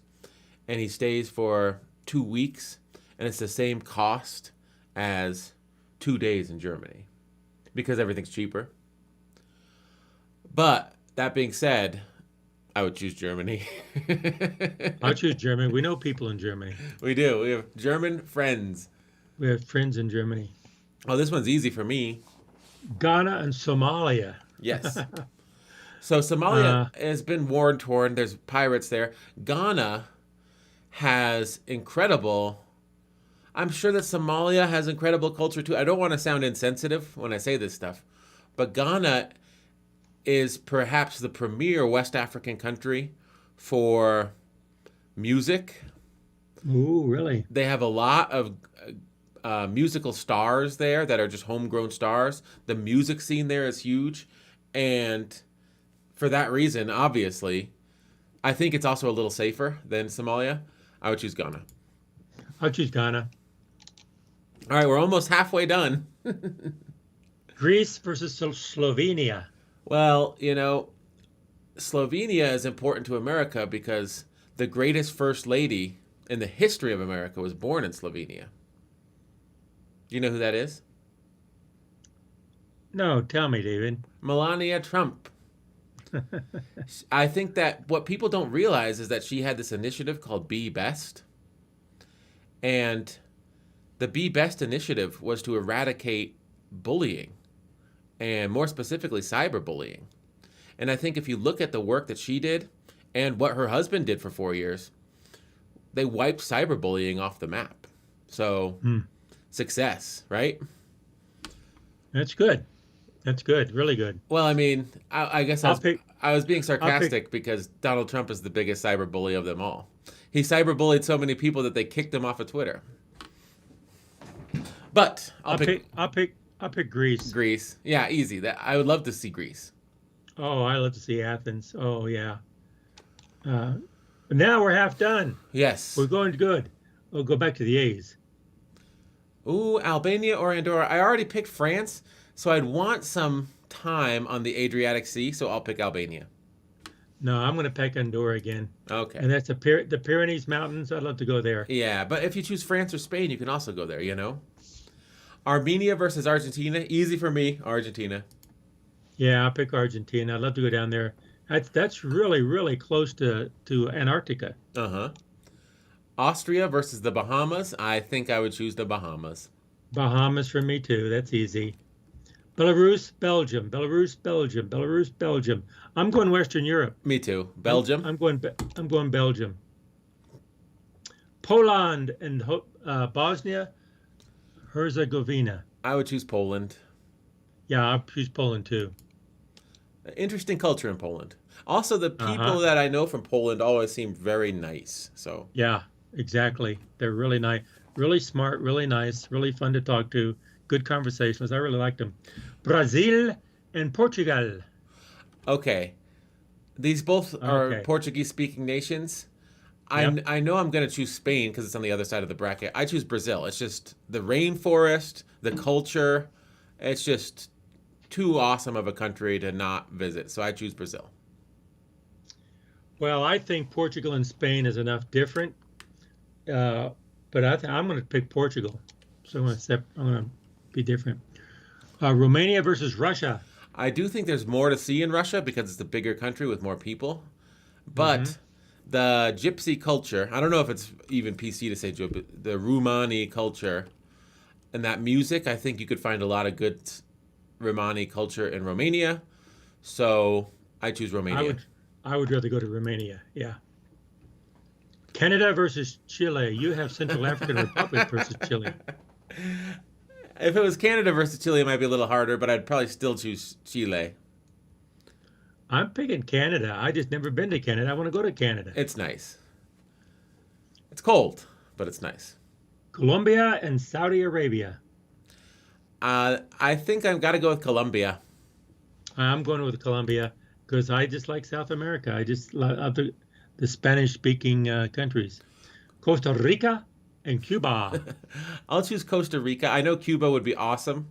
and he stays for 2 weeks, and it's the same cost as 2 days in Germany because everything's cheaper. But that being said, I would choose Germany. I'll choose Germany. We know people in Germany. We do. We have German friends. We have friends in Germany. Oh, this one's easy for me. Ghana and Somalia. Yes. So Somalia has been war-torn. There's pirates there. Ghana has incredible... I'm sure that Somalia has incredible culture too. I don't want to sound insensitive when I say this stuff, but Ghana is perhaps the premier West African country for music. Ooh, really? They have a lot of musical stars there that are just homegrown stars. The music scene there is huge. And for that reason, obviously, I think it's also a little safer than Somalia. I would choose Ghana. I'll choose Ghana. All right, we're almost halfway done. Greece versus Slovenia. Well, you know, Slovenia is important to America because the greatest first lady in the history of America was born in Slovenia. Do you know who that is? No, tell me, David. Melania Trump. I think that what people don't realize is that she had this initiative called Be Best. And the Be Best initiative was to eradicate bullying, and more specifically, cyberbullying. And I think if you look at the work that she did and what her husband did for 4 years, they wiped cyberbullying off the map. So, success, right? That's good. That's good. Really good. Well, I mean, I guess I was being sarcastic because Donald Trump is the biggest cyberbully of them all. He cyberbullied so many people that they kicked him off of Twitter. But I'll pick Greece. Greece. Yeah, easy. That I would love to see Greece. Oh, I love to see Athens. Oh, yeah. But now we're half done. Yes. We're going good. We'll go back to the A's. Ooh, Albania or Andorra. I already picked France, so I'd want some time on the Adriatic Sea, so I'll pick Albania. No, I'm going to pick Andorra again. Okay. And that's the Pyrenees Mountains. I'd love to go there. Yeah, but if you choose France or Spain, you can also go there, you know? Armenia versus Argentina. Easy for me, Argentina. Yeah, I'll pick Argentina. I'd love to go down there. That's really, really close to Antarctica. Uh-huh. Austria versus the Bahamas. I think I would choose the Bahamas. Bahamas for me, too. That's easy. Belarus, Belgium. Belarus, Belgium. Belarus, Belgium. I'm going Western Europe. Me too. Belgium. I'm going Belgium. Poland and Bosnia, Herzegovina. I would choose Poland. Yeah, I'll choose Poland too. Interesting culture in Poland. Also, the people that I know from Poland always seem very nice. So yeah, exactly. They're really nice, really smart, really nice, really fun to talk to. Good conversations. I really liked them. Brazil and Portugal. Okay, these both are Portuguese-speaking nations. I know I'm going to choose Spain because it's on the other side of the bracket. I choose Brazil. It's just the rainforest, the culture. It's just too awesome of a country to not visit. So I choose Brazil. Well, I think Portugal and Spain is enough different. But I'm going to pick Portugal. So I'm going to be different. Romania versus Russia. I do think there's more to see in Russia because it's a bigger country with more people. But the gypsy culture, I don't know if it's even PC to say gypsy, the Romani culture and that music, I think you could find a lot of good Romani culture in Romania. So I choose Romania. I would rather go to Romania, yeah. Canada versus Chile. You have Central African Republic versus Chile. If it was Canada versus Chile, it might be a little harder, but I'd probably still choose Chile. I'm picking Canada. I just never been to Canada. I want to go to Canada. It's nice. It's cold, but it's nice. Colombia and Saudi Arabia. I think I've got to go with Colombia. I'm going with Colombia because I just like South America. I just love the Spanish-speaking countries. Costa Rica and Cuba. I'll choose Costa Rica. I know Cuba would be awesome,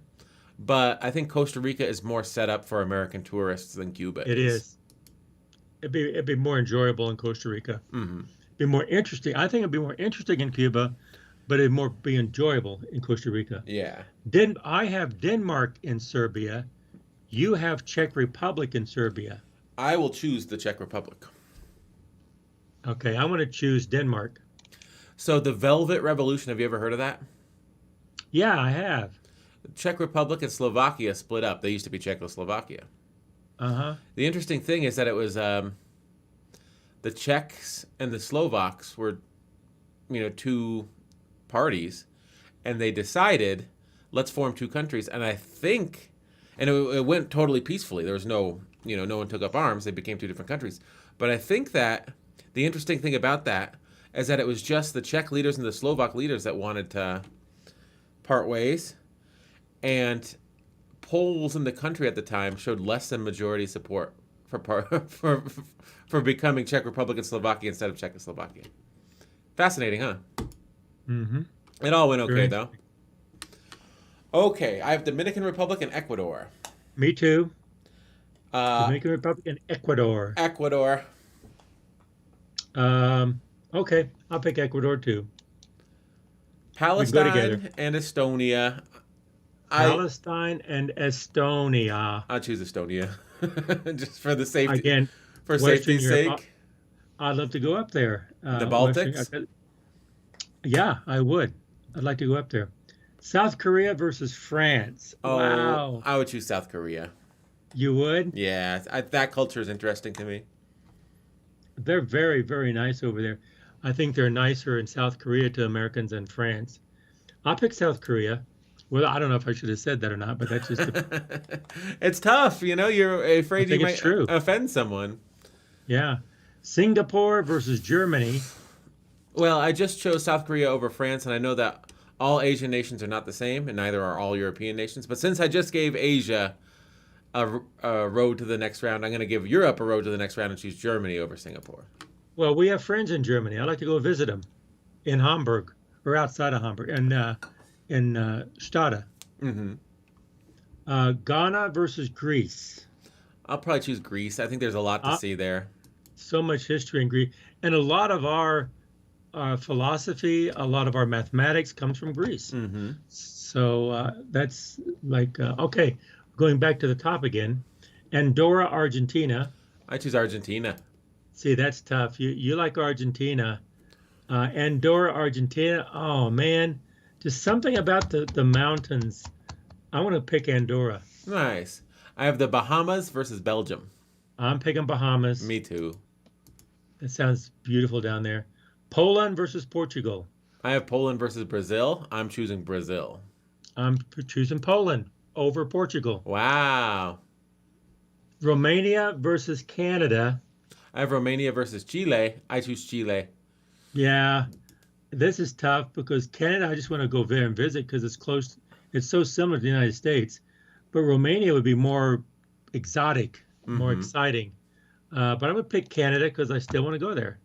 but I think Costa Rica is more set up for American tourists than Cuba is. It is. It'd be more enjoyable in Costa Rica. Mm-hmm. It'd be more interesting. I think it'd be more interesting in Cuba, but it'd be enjoyable in Costa Rica. Yeah. I have Denmark in Serbia. You have Czech Republic in Serbia. I will choose the Czech Republic. Okay, I want to choose Denmark. So the Velvet Revolution, have you ever heard of that? Yeah, I have. The Czech Republic and Slovakia split up. They used to be Czechoslovakia. Uh-huh. The interesting thing is that it was the Czechs and the Slovaks were, two parties, and they decided, let's form two countries. And I think, and it went totally peacefully. There was no one took up arms. They became two different countries. But I think that the interesting thing about that is that it was just the Czech leaders and the Slovak leaders that wanted to part ways. And polls in the country at the time showed less than majority support for becoming Czech Republic and Slovakia instead of Czechoslovakia. Fascinating, huh? Mm-hmm. It all went okay, though. Okay, I have Dominican Republic and Ecuador. Me too. Dominican Republic and Ecuador. Ecuador. Okay, I'll pick Ecuador too. Palestine and Estonia. Palestine and Estonia. I'll choose Estonia, just for the safety. Again, for safety's sake. I'd love to go up there. The Baltics. Yeah, I would. I'd like to go up there. South Korea versus France. Oh, wow. I would choose South Korea. You would? Yeah, that culture is interesting to me. They're very, very nice over there. I think they're nicer in South Korea to Americans than France. I'll pick South Korea. Well, I don't know if I should have said that or not, but that's just... It's tough, you're afraid you might offend someone. Yeah. Singapore versus Germany. Well, I just chose South Korea over France, and I know that all Asian nations are not the same, and neither are all European nations. But since I just gave Asia a road to the next round, I'm going to give Europe a road to the next round and choose Germany over Singapore. Well, we have friends in Germany. I'd like to go visit them in Hamburg, or outside of Hamburg, and in Stade. Ghana versus Greece. I'll probably choose Greece. I think there's a lot to see there. So much history in Greece. And a lot of our philosophy, a lot of our mathematics comes from Greece. So that's like, okay, going back to the top again. Andorra, Argentina. I choose Argentina. See, that's tough. You like Argentina. Andorra, Argentina. Oh, man. Just something about the mountains. I want to pick Andorra. Nice. I have the Bahamas versus Belgium. I'm picking Bahamas. Me too. That sounds beautiful down there. Poland versus Portugal. I have Poland versus Brazil. I'm choosing Brazil. I'm choosing Poland over Portugal. Wow. Romania versus Canada. I have Romania versus Chile. I choose Chile. Yeah. This is tough because Canada, I just want to go there and visit because it's close. It's so similar to the United States. But Romania would be more exotic, more exciting. But I'm going to pick Canada because I still want to go there.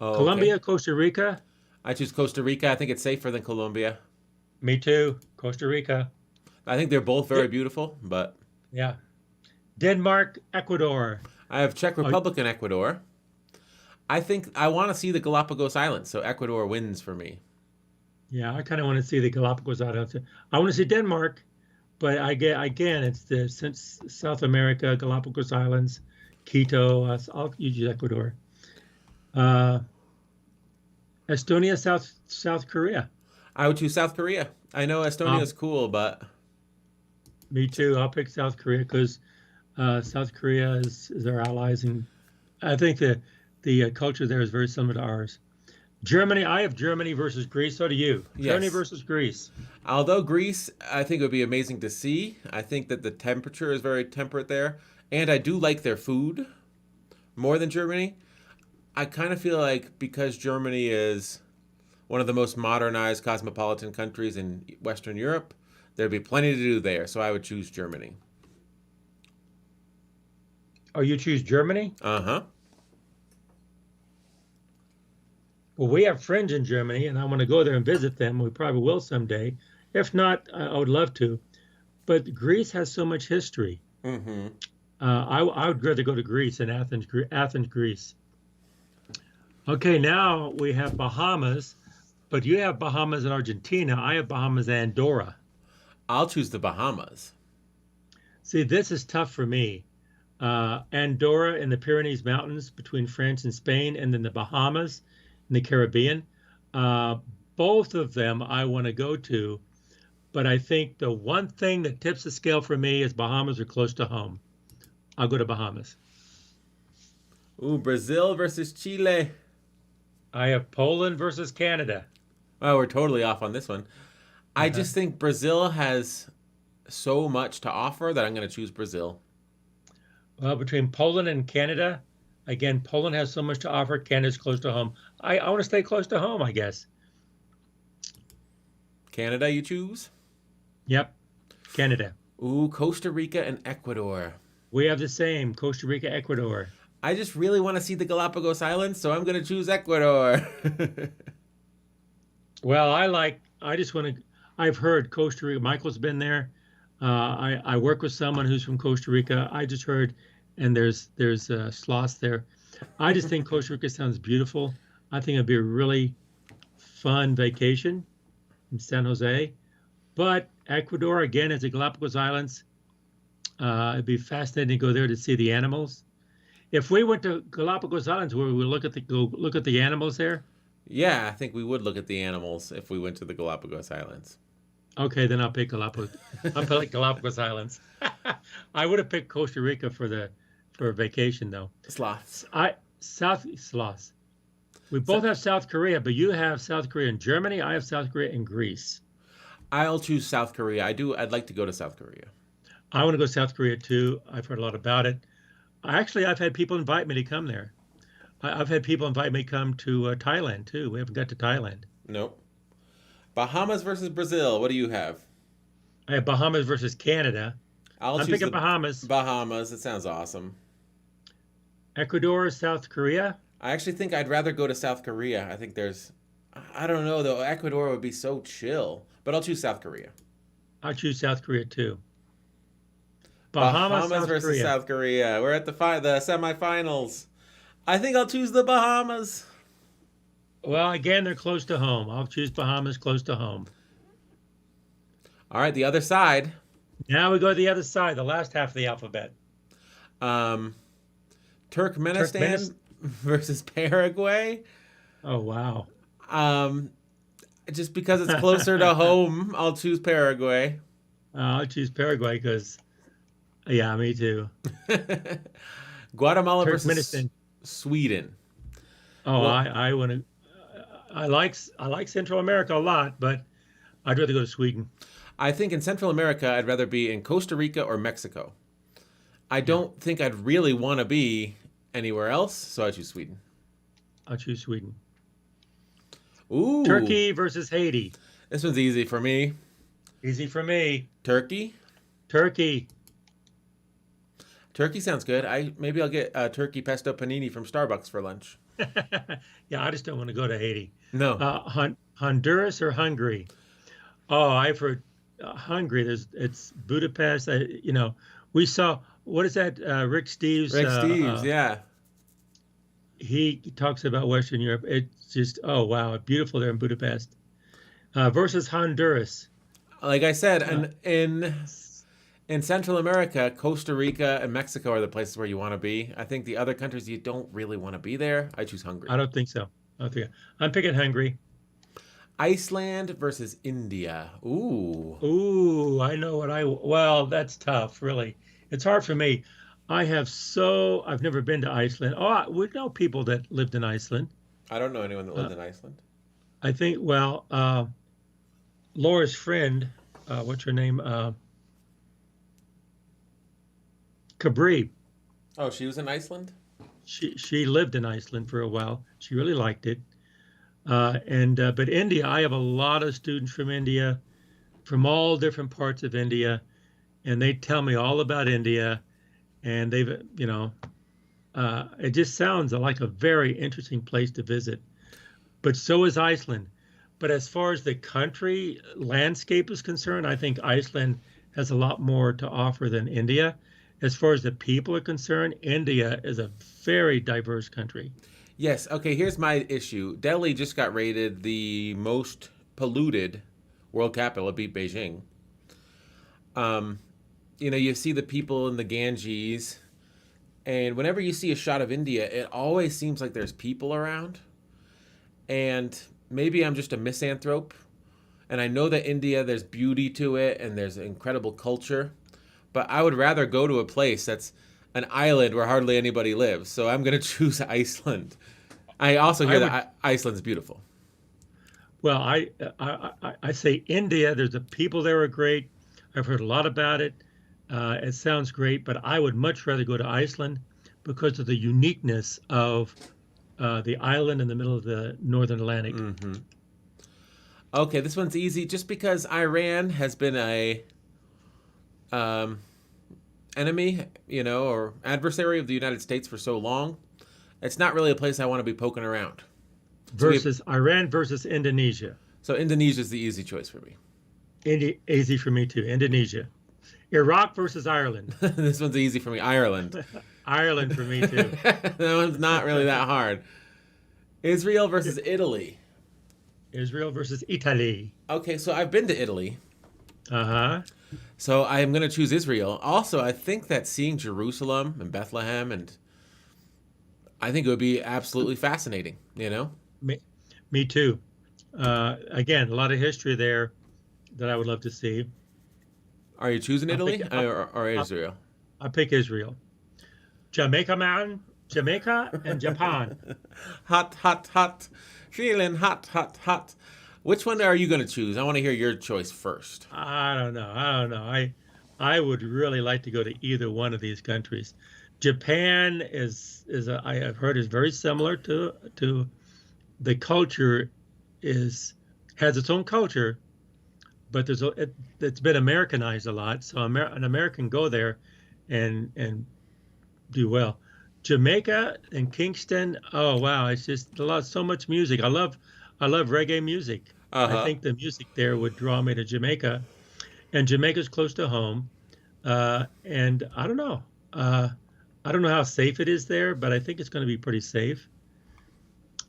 Oh, Colombia, Costa Rica. I choose Costa Rica. I think it's safer than Colombia. Me too. Costa Rica. I think they're both very beautiful, but... Yeah. Denmark, Ecuador. I have Czech Republic and Ecuador. I think I want to see the Galapagos Islands, so Ecuador wins for me. Yeah, I kind of want to see the Galapagos Islands. I want to see Denmark, but again, it's the South America, Galapagos Islands, Quito. I'll use Ecuador. Estonia, South Korea. I would choose South Korea. I know Estonia is cool, but... Me too. I'll pick South Korea because South Korea is our allies, and I think the culture there is very similar to ours. Germany, I have Germany versus Greece. So do you. Yes. Germany versus Greece. Although Greece, I think it would be amazing to see. I think that the temperature is very temperate there. And I do like their food more than Germany. I kind of feel like because Germany is one of the most modernized cosmopolitan countries in Western Europe, there'd be plenty to do there. So I would choose Germany. Oh, you choose Germany? Uh-huh. Well, we have friends in Germany, and I want to go there and visit them. We probably will someday. If not, I would love to. But Greece has so much history. I would rather go to Greece than Athens, Greece. Okay, now we have Bahamas, but you have Bahamas and Argentina. I have Bahamas and Andorra. I'll choose the Bahamas. See, this is tough for me. Andorra in the Pyrenees Mountains between France and Spain, and then the Bahamas in the Caribbean. Both of them I want to go to, but I think the one thing that tips the scale for me is Bahamas are close to home. I'll go to Bahamas. Ooh, Brazil versus Chile. I have Poland versus Canada. Oh, we're totally off on this one. I just think Brazil has so much to offer that I'm going to choose Brazil. Well, between Poland and Canada, again, Poland has so much to offer. Canada's close to home. I want to stay close to home, I guess. Canada, you choose? Yep, Canada. Ooh, Costa Rica and Ecuador. We have the same, Costa Rica, Ecuador. I just really want to see the Galapagos Islands, so I'm going to choose Ecuador. Well, I've heard Costa Rica. Michael's been there. I work with someone who's from Costa Rica. I just heard, and there's sloths there. I just think Costa Rica sounds beautiful. I think it'd be a really fun vacation in San Jose. But Ecuador, again, is the Galapagos Islands. It'd be fascinating to go there to see the animals. If we went to Galapagos Islands, where we look at the animals there? Yeah, I think we would look at the animals if we went to the Galapagos Islands. Okay, then I'll pick Galapagos. I'll pick Galapagos Islands. I would have picked Costa Rica for vacation though. Sloths. Sloths. We both have South Korea, but you have South Korea and Germany. I have South Korea and Greece. I'll choose South Korea. I'd like to go to South Korea. I want to go to South Korea too. I've heard a lot about it. I've had people invite me to come there. I've had people invite me to come to Thailand too. We haven't got to Thailand. Nope. Bahamas versus Brazil. What do you have? I have Bahamas versus Canada. I'm picking Bahamas. Bahamas. It sounds awesome. Ecuador, South Korea. I actually think I'd rather go to South Korea. I think I don't know though. Ecuador would be so chill, but I'll choose South Korea. I'll choose South Korea too. Bahamas South versus Korea. South Korea. We're at the semifinals. I think I'll choose the Bahamas. Well, again, they're close to home. I'll choose Bahamas close to home. All right, the other side. Now we go to the other side, the last half of the alphabet. Turkmenistan versus Paraguay. Oh, wow. Just because it's closer to home, I'll choose Paraguay. I'll choose Paraguay because, yeah, me too. Guatemala versus Sweden. Oh, well, I want to. I like Central America a lot, but I'd rather go to Sweden. I think in Central America, I'd rather be in Costa Rica or Mexico. I don't think I'd really want to be anywhere else, so I choose Sweden. I'll choose Sweden. Ooh. Turkey versus Haiti. This one's easy for me. Easy for me. Turkey. Turkey Sounds good. Maybe I'll get turkey pesto panini from Starbucks for lunch. Yeah, I just don't want to go to Haiti. No. Honduras or Hungary? Oh, I've heard Hungary. It's Budapest. We saw, what is that? Rick Steves. Rick Steves, yeah. He talks about Western Europe. It's just, oh wow, beautiful there in Budapest. Versus Honduras. Like I said, in Central America, Costa Rica and Mexico are the places where you want to be. I think the other countries you don't really want to be there. I choose Hungary. I don't think so. I'm picking Hungary. Iceland versus India. Ooh, I know well, that's tough, really. It's hard for me. I've never been to Iceland. Oh, we know people that lived in Iceland. I don't know anyone that lived in Iceland. I think, Laura's friend, what's her name? Cabri. Oh, she was in Iceland? She lived in Iceland for a while. She really liked it. But India, I have a lot of students from India, from all different parts of India, and they tell me all about India, and they've, it just sounds like a very interesting place to visit. But so is Iceland. But as far as the country landscape is concerned, I think Iceland has a lot more to offer than India. As far as the people are concerned, India is a very diverse country. Yes. Okay, here's my issue. Delhi just got rated the most polluted world capital. It beat Beijing. You see the people in the Ganges, and whenever you see a shot of India, it always seems like there's people around. And maybe I'm just a misanthrope, and I know that India, there's beauty to it, and there's incredible culture. But I would rather go to a place that's an island where hardly anybody lives. So I'm going to choose Iceland. I also hear that Iceland's beautiful. Well, I say India. There's the people there are great. I've heard a lot about it. It sounds great, but I would much rather go to Iceland because of the uniqueness of the island in the middle of the Northern Atlantic. Mm-hmm. Okay, this one's easy. Just because Iran has been a enemy, or adversary of the United States for so long, it's not really a place I want to be poking around. Iran versus Indonesia. So Indonesia's the easy choice for me. Easy for me too. Indonesia. Iraq versus Ireland. This one's easy for me. Ireland. Ireland for me too. That one's not really that hard. Israel versus Italy. Israel versus Italy. Okay, so I've been to Italy. Uh-huh. So I'm going to choose Israel. Also, I think that seeing Jerusalem and Bethlehem, and I think it would be absolutely fascinating, Me too. Again, a lot of history there that I would love to see. Are you choosing Italy or Israel? I pick Israel. Jamaica man, Jamaica and Japan. Hot, hot, hot. Feeling hot, hot, hot. Which one are you going to choose? I want to hear your choice first. I don't know. I would really like to go to either one of these countries. Japan I have heard is very similar to the culture has its own culture, but it's been Americanized a lot. So an American go there and do well. Jamaica and Kingston. Oh wow, it's just so much music. I love reggae music. I think the music there would draw me to Jamaica, and Jamaica's close to home. And I don't know. I don't know how safe it is there, but I think it's going to be pretty safe.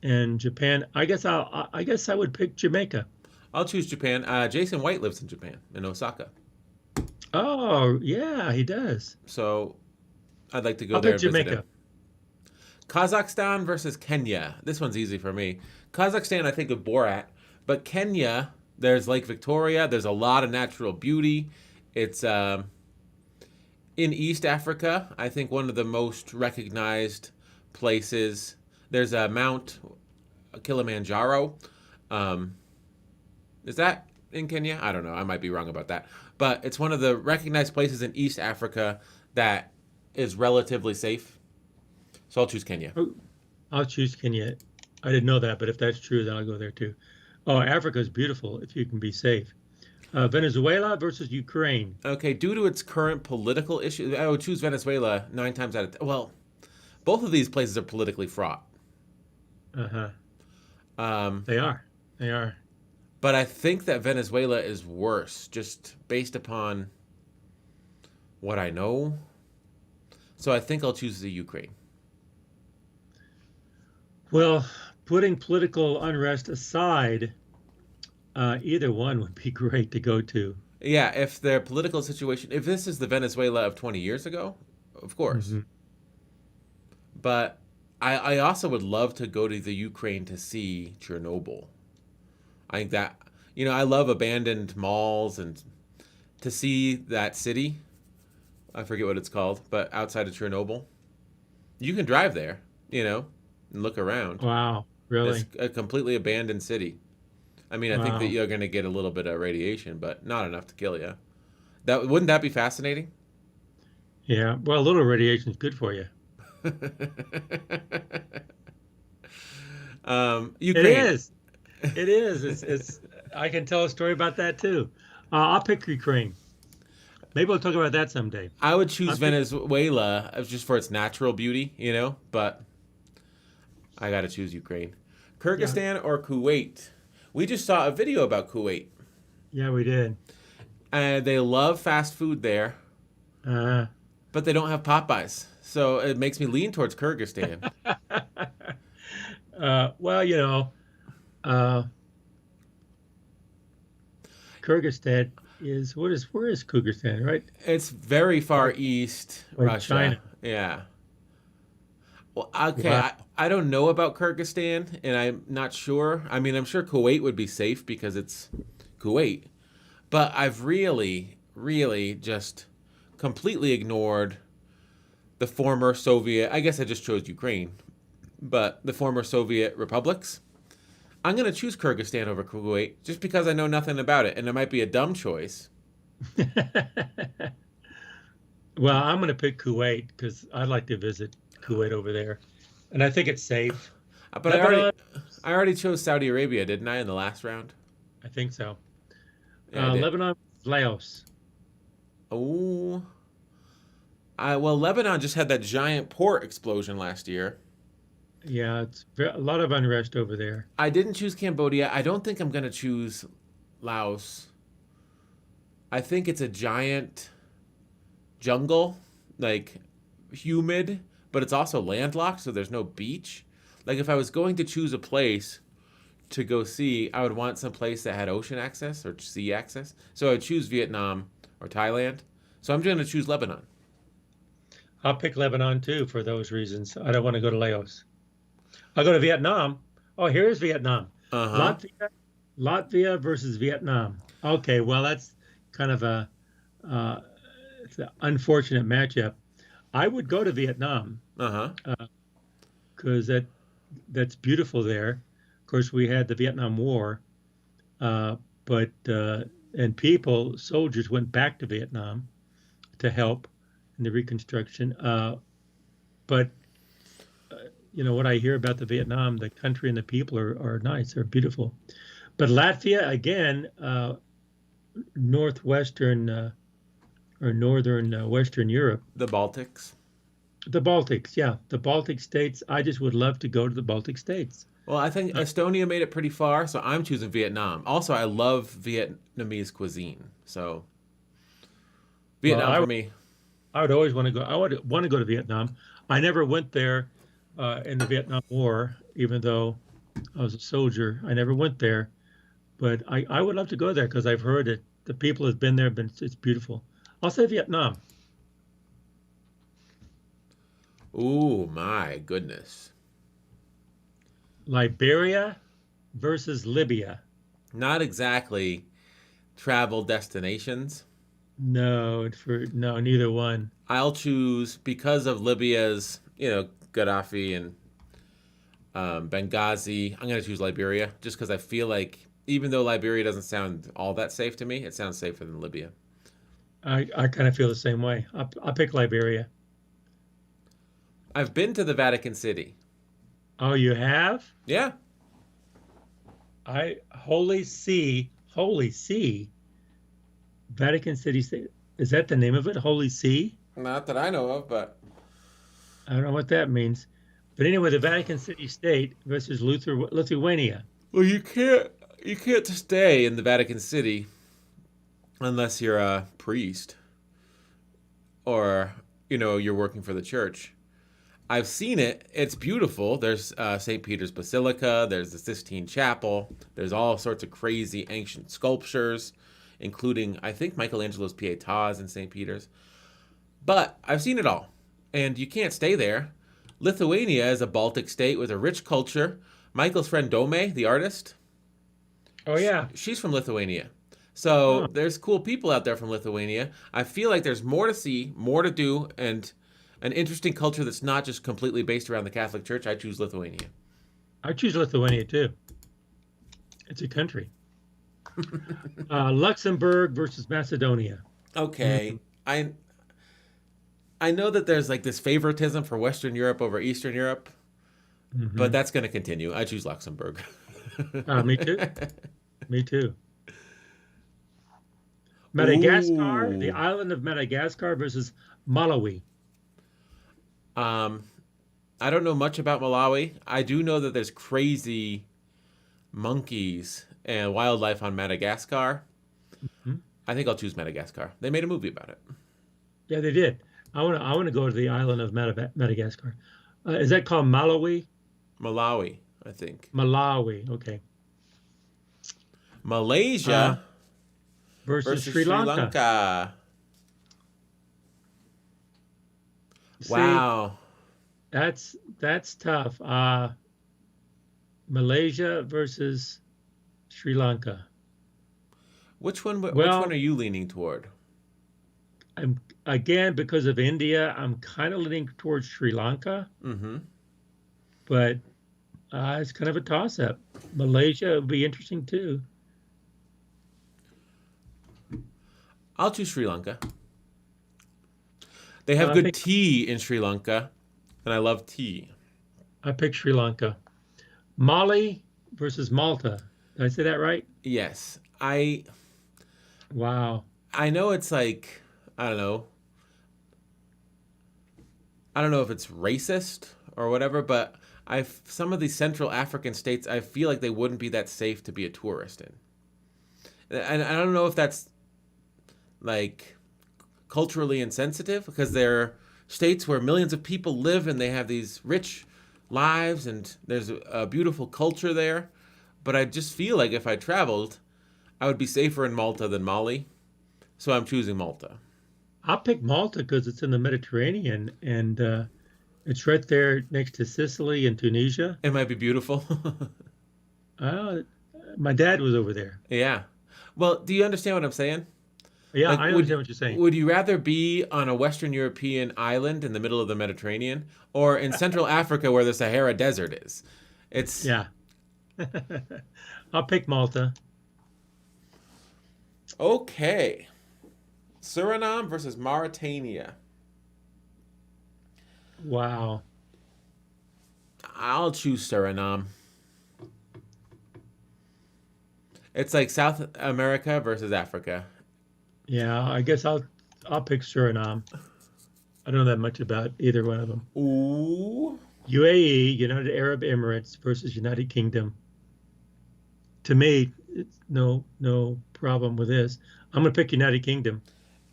And Japan, I guess I would pick Jamaica. I'll choose Japan. Jason White lives in Japan, in Osaka. Oh yeah, he does. So I'd like to go I'll there pick and visit Jamaica. him. Kazakhstan versus Kenya. This one's easy for me. Kazakhstan, I think of Borat, but Kenya, there's Lake Victoria. There's a lot of natural beauty. It's in East Africa. I think one of the most recognized places. There's a Mount Kilimanjaro. Is that in Kenya? I don't know. I might be wrong about that. But it's one of the recognized places in East Africa that is relatively safe. So I'll choose Kenya. I'll choose Kenya. I didn't know that, but if that's true, then I'll go there too. Oh, Africa is beautiful if you can be safe. Venezuela versus Ukraine. Okay, due to its current political issues, I would choose Venezuela 9 times out of 10. Well, both of these places are politically fraught. They are. But I think that Venezuela is worse, just based upon what I know. So I think I'll choose the Ukraine. Well, putting political unrest aside, either one would be great to go to. Yeah, if their political situation, if this is the Venezuela of 20 years ago, of course. Mm-hmm. But I also would love to go to the Ukraine to see Chernobyl. I think that, I love abandoned malls and to see that city. I forget what it's called, but outside of Chernobyl. You can drive there, and look around. Wow, really? It's a completely abandoned city. I mean, I think that you're going to get a little bit of radiation, but not enough to kill you. Wouldn't that be fascinating? Yeah, well, a little radiation is good for you. Ukraine. It is. It's. I can tell a story about that too. I'll pick Ukraine. Maybe we'll talk about that someday. I would choose Venezuela just for its natural beauty, but I got to choose Ukraine. Kyrgyzstan or Kuwait? We just saw a video about Kuwait. Yeah, we did. And they love fast food there, but they don't have Popeyes. So it makes me lean towards Kyrgyzstan. Kyrgyzstan is where is Kyrgyzstan, right? It's very far east, like Russia. China. Yeah. Well, okay, I don't know about Kyrgyzstan, and I'm not sure. I mean, I'm sure Kuwait would be safe because it's Kuwait. But I've really, really just completely ignored the former Soviet, I guess I just chose Ukraine, but the former Soviet republics. I'm going to choose Kyrgyzstan over Kuwait just because I know nothing about it, and it might be a dumb choice. Well, I'm going to pick Kuwait because I'd like to visit Kuwait over there, and I think it's safe. But I already chose Saudi Arabia, didn't I, in the last round? I think so. Yeah, Lebanon, Laos. Oh. Well, Lebanon just had that giant port explosion last year. Yeah, it's a lot of unrest over there. I didn't choose Cambodia. I don't think I'm going to choose Laos. I think it's a giant jungle, like humid, but it's also landlocked, so there's no beach. Like if I was going to choose a place to go see, I would want some place that had ocean access or sea access. So I would choose Vietnam or Thailand. So I'm going to choose Lebanon. I'll pick Lebanon too for those reasons. I don't want to go to Laos. I'll go to Vietnam. Oh, here's Vietnam. Latvia versus Vietnam. Okay, well, that's kind of it's an unfortunate matchup. I would go to Vietnam. because that's beautiful there. Of course, we had the Vietnam War, but soldiers went back to Vietnam to help in the reconstruction. But what I hear about the Vietnam, the country and the people are nice, they're beautiful. But Latvia, again, northwestern or northern Western Europe. The Baltics. The Baltics, yeah. The Baltic states. I just would love to go to the Baltic states. Well, I think Estonia made it pretty far, so I'm choosing Vietnam. Also, I love Vietnamese cuisine, so Vietnam for me. I would always want to go. I would want to go to Vietnam. I never went there in the Vietnam War, even though I was a soldier. I never went there, but I would love to go there because I've heard it. The people have been there. It's beautiful. I'll say Vietnam. Ooh, my goodness. Liberia versus Libya. Not exactly travel destinations. No, neither one. I'll choose, because of Libya's, Gaddafi and Benghazi, I'm going to choose Liberia, just because I feel like, even though Liberia doesn't sound all that safe to me, it sounds safer than Libya. I kind of feel the same way. I'll pick Liberia. I've been to the Vatican City. Oh, you have? Yeah. Holy See, Vatican City. Is that the name of it? Holy See? Not that I know of, but I don't know what that means. But anyway, the Vatican City State versus Lithuania. Well, you can't stay in the Vatican City unless you're a priest or you're working for the church. I've seen it. It's beautiful. There's St. Peter's Basilica. There's the Sistine Chapel. There's all sorts of crazy ancient sculptures, including, I think, Michelangelo's Pietas in St. Peter's. But I've seen it all, and you can't stay there. Lithuania is a Baltic state with a rich culture. Michael's friend Dome, the artist. Oh, yeah. She's from Lithuania. So there's cool people out there from Lithuania. I feel like there's more to see, more to do, and an interesting culture that's not just completely based around the Catholic Church. I choose Lithuania. I choose Lithuania, too. It's a country. Luxembourg versus Macedonia. Okay. I know that there's like this favoritism for Western Europe over Eastern Europe, but that's going to continue. I choose Luxembourg. Me too. Me too. Madagascar, the island of Madagascar versus Malawi. I don't know much about Malawi. I do know that there's crazy monkeys and wildlife on Madagascar. I think I'll choose Madagascar. They made a movie about it. Yeah, they did. I want to go to the island of Madagascar. Is that called Malawi? Malawi, I think. Malawi. Okay. Malaysia versus Sri Lanka. Wow. See, that's tough. Malaysia versus Sri Lanka. Which one are you leaning toward? Again, because of India, I'm kind of leaning towards Sri Lanka. But it's kind of a toss-up. Malaysia would be interesting too. I'll choose Sri Lanka. They have good tea in Sri Lanka, and I love tea. I pick Sri Lanka. Mali versus Malta. Did I say that right? Yes. Wow. I know it's like, I don't know if it's racist or whatever, but some of these Central African states, I feel like they wouldn't be that safe to be a tourist in. And I don't know if that's like culturally insensitive, because they're states where millions of people live and they have these rich lives and there's a beautiful culture there. But I just feel like if I traveled, I would be safer in Malta than Mali. So I'm choosing Malta. I'll pick Malta because it's in the Mediterranean and it's right there next to Sicily and Tunisia. It might be beautiful. My dad was over there. Yeah. Well, do you understand what I'm saying? Yeah, Like, I understand what you're saying. Would you rather be on a Western European island in the middle of the Mediterranean or in Central Africa where the Sahara Desert is? Yeah. I'll pick Malta. Okay. Suriname versus Mauritania. Wow. I'll choose Suriname. It's like South America versus Africa. Yeah, I guess I'll pick Suriname. I don't know that much about either one of them. Ooh. UAE, United Arab Emirates versus United Kingdom. To me, it's no problem with this. I'm going to pick United Kingdom.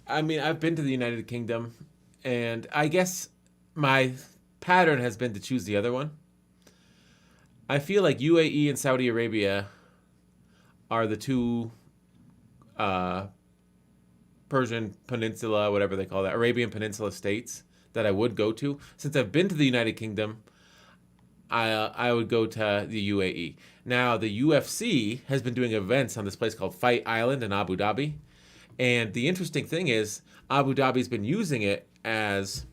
I mean, I've been to the United Kingdom, and I guess my pattern has been to choose the other one. I feel like UAE and Saudi Arabia are the two Persian Peninsula, whatever they call that, Arabian Peninsula states that I would go to. Since I've been to the United Kingdom, I would go to the UAE. Now, the UFC has been doing events on this place called Fight Island in Abu Dhabi. And the interesting thing is, Abu Dhabi's been using it as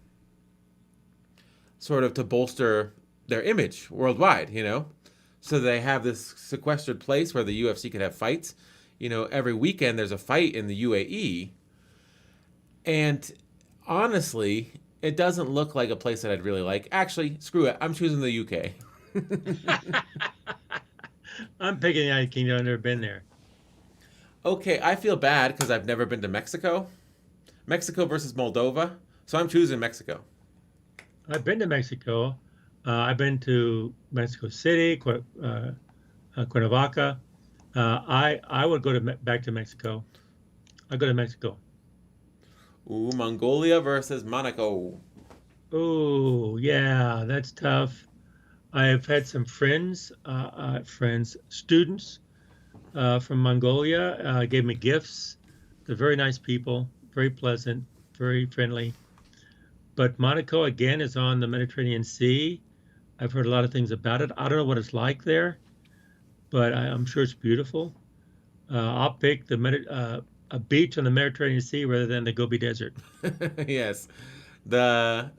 sort of to bolster their image worldwide, So they have this sequestered place where the UFC could have fights. Every weekend there's a fight in the UAE. And honestly, it doesn't look like a place that I'd really like. Actually, screw it. I'm choosing the UK. I'm picking the United Kingdom. I've never been there. Okay, I feel bad because I've never been to Mexico. Mexico versus Moldova. So I'm choosing Mexico. I've been to Mexico. I've been to Mexico City, Cuernavaca. I would go back to Mexico. I go to Mexico. Ooh, Mongolia versus Monaco. Oh, yeah, that's tough. I've had some students from Mongolia gave me gifts. They're very nice people, very pleasant, very friendly. But Monaco, again, is on the Mediterranean Sea. I've heard a lot of things about it. I don't know what it's like there, but I'm sure it's beautiful. I'll pick a beach on the Mediterranean Sea rather than the Gobi Desert. Yes. The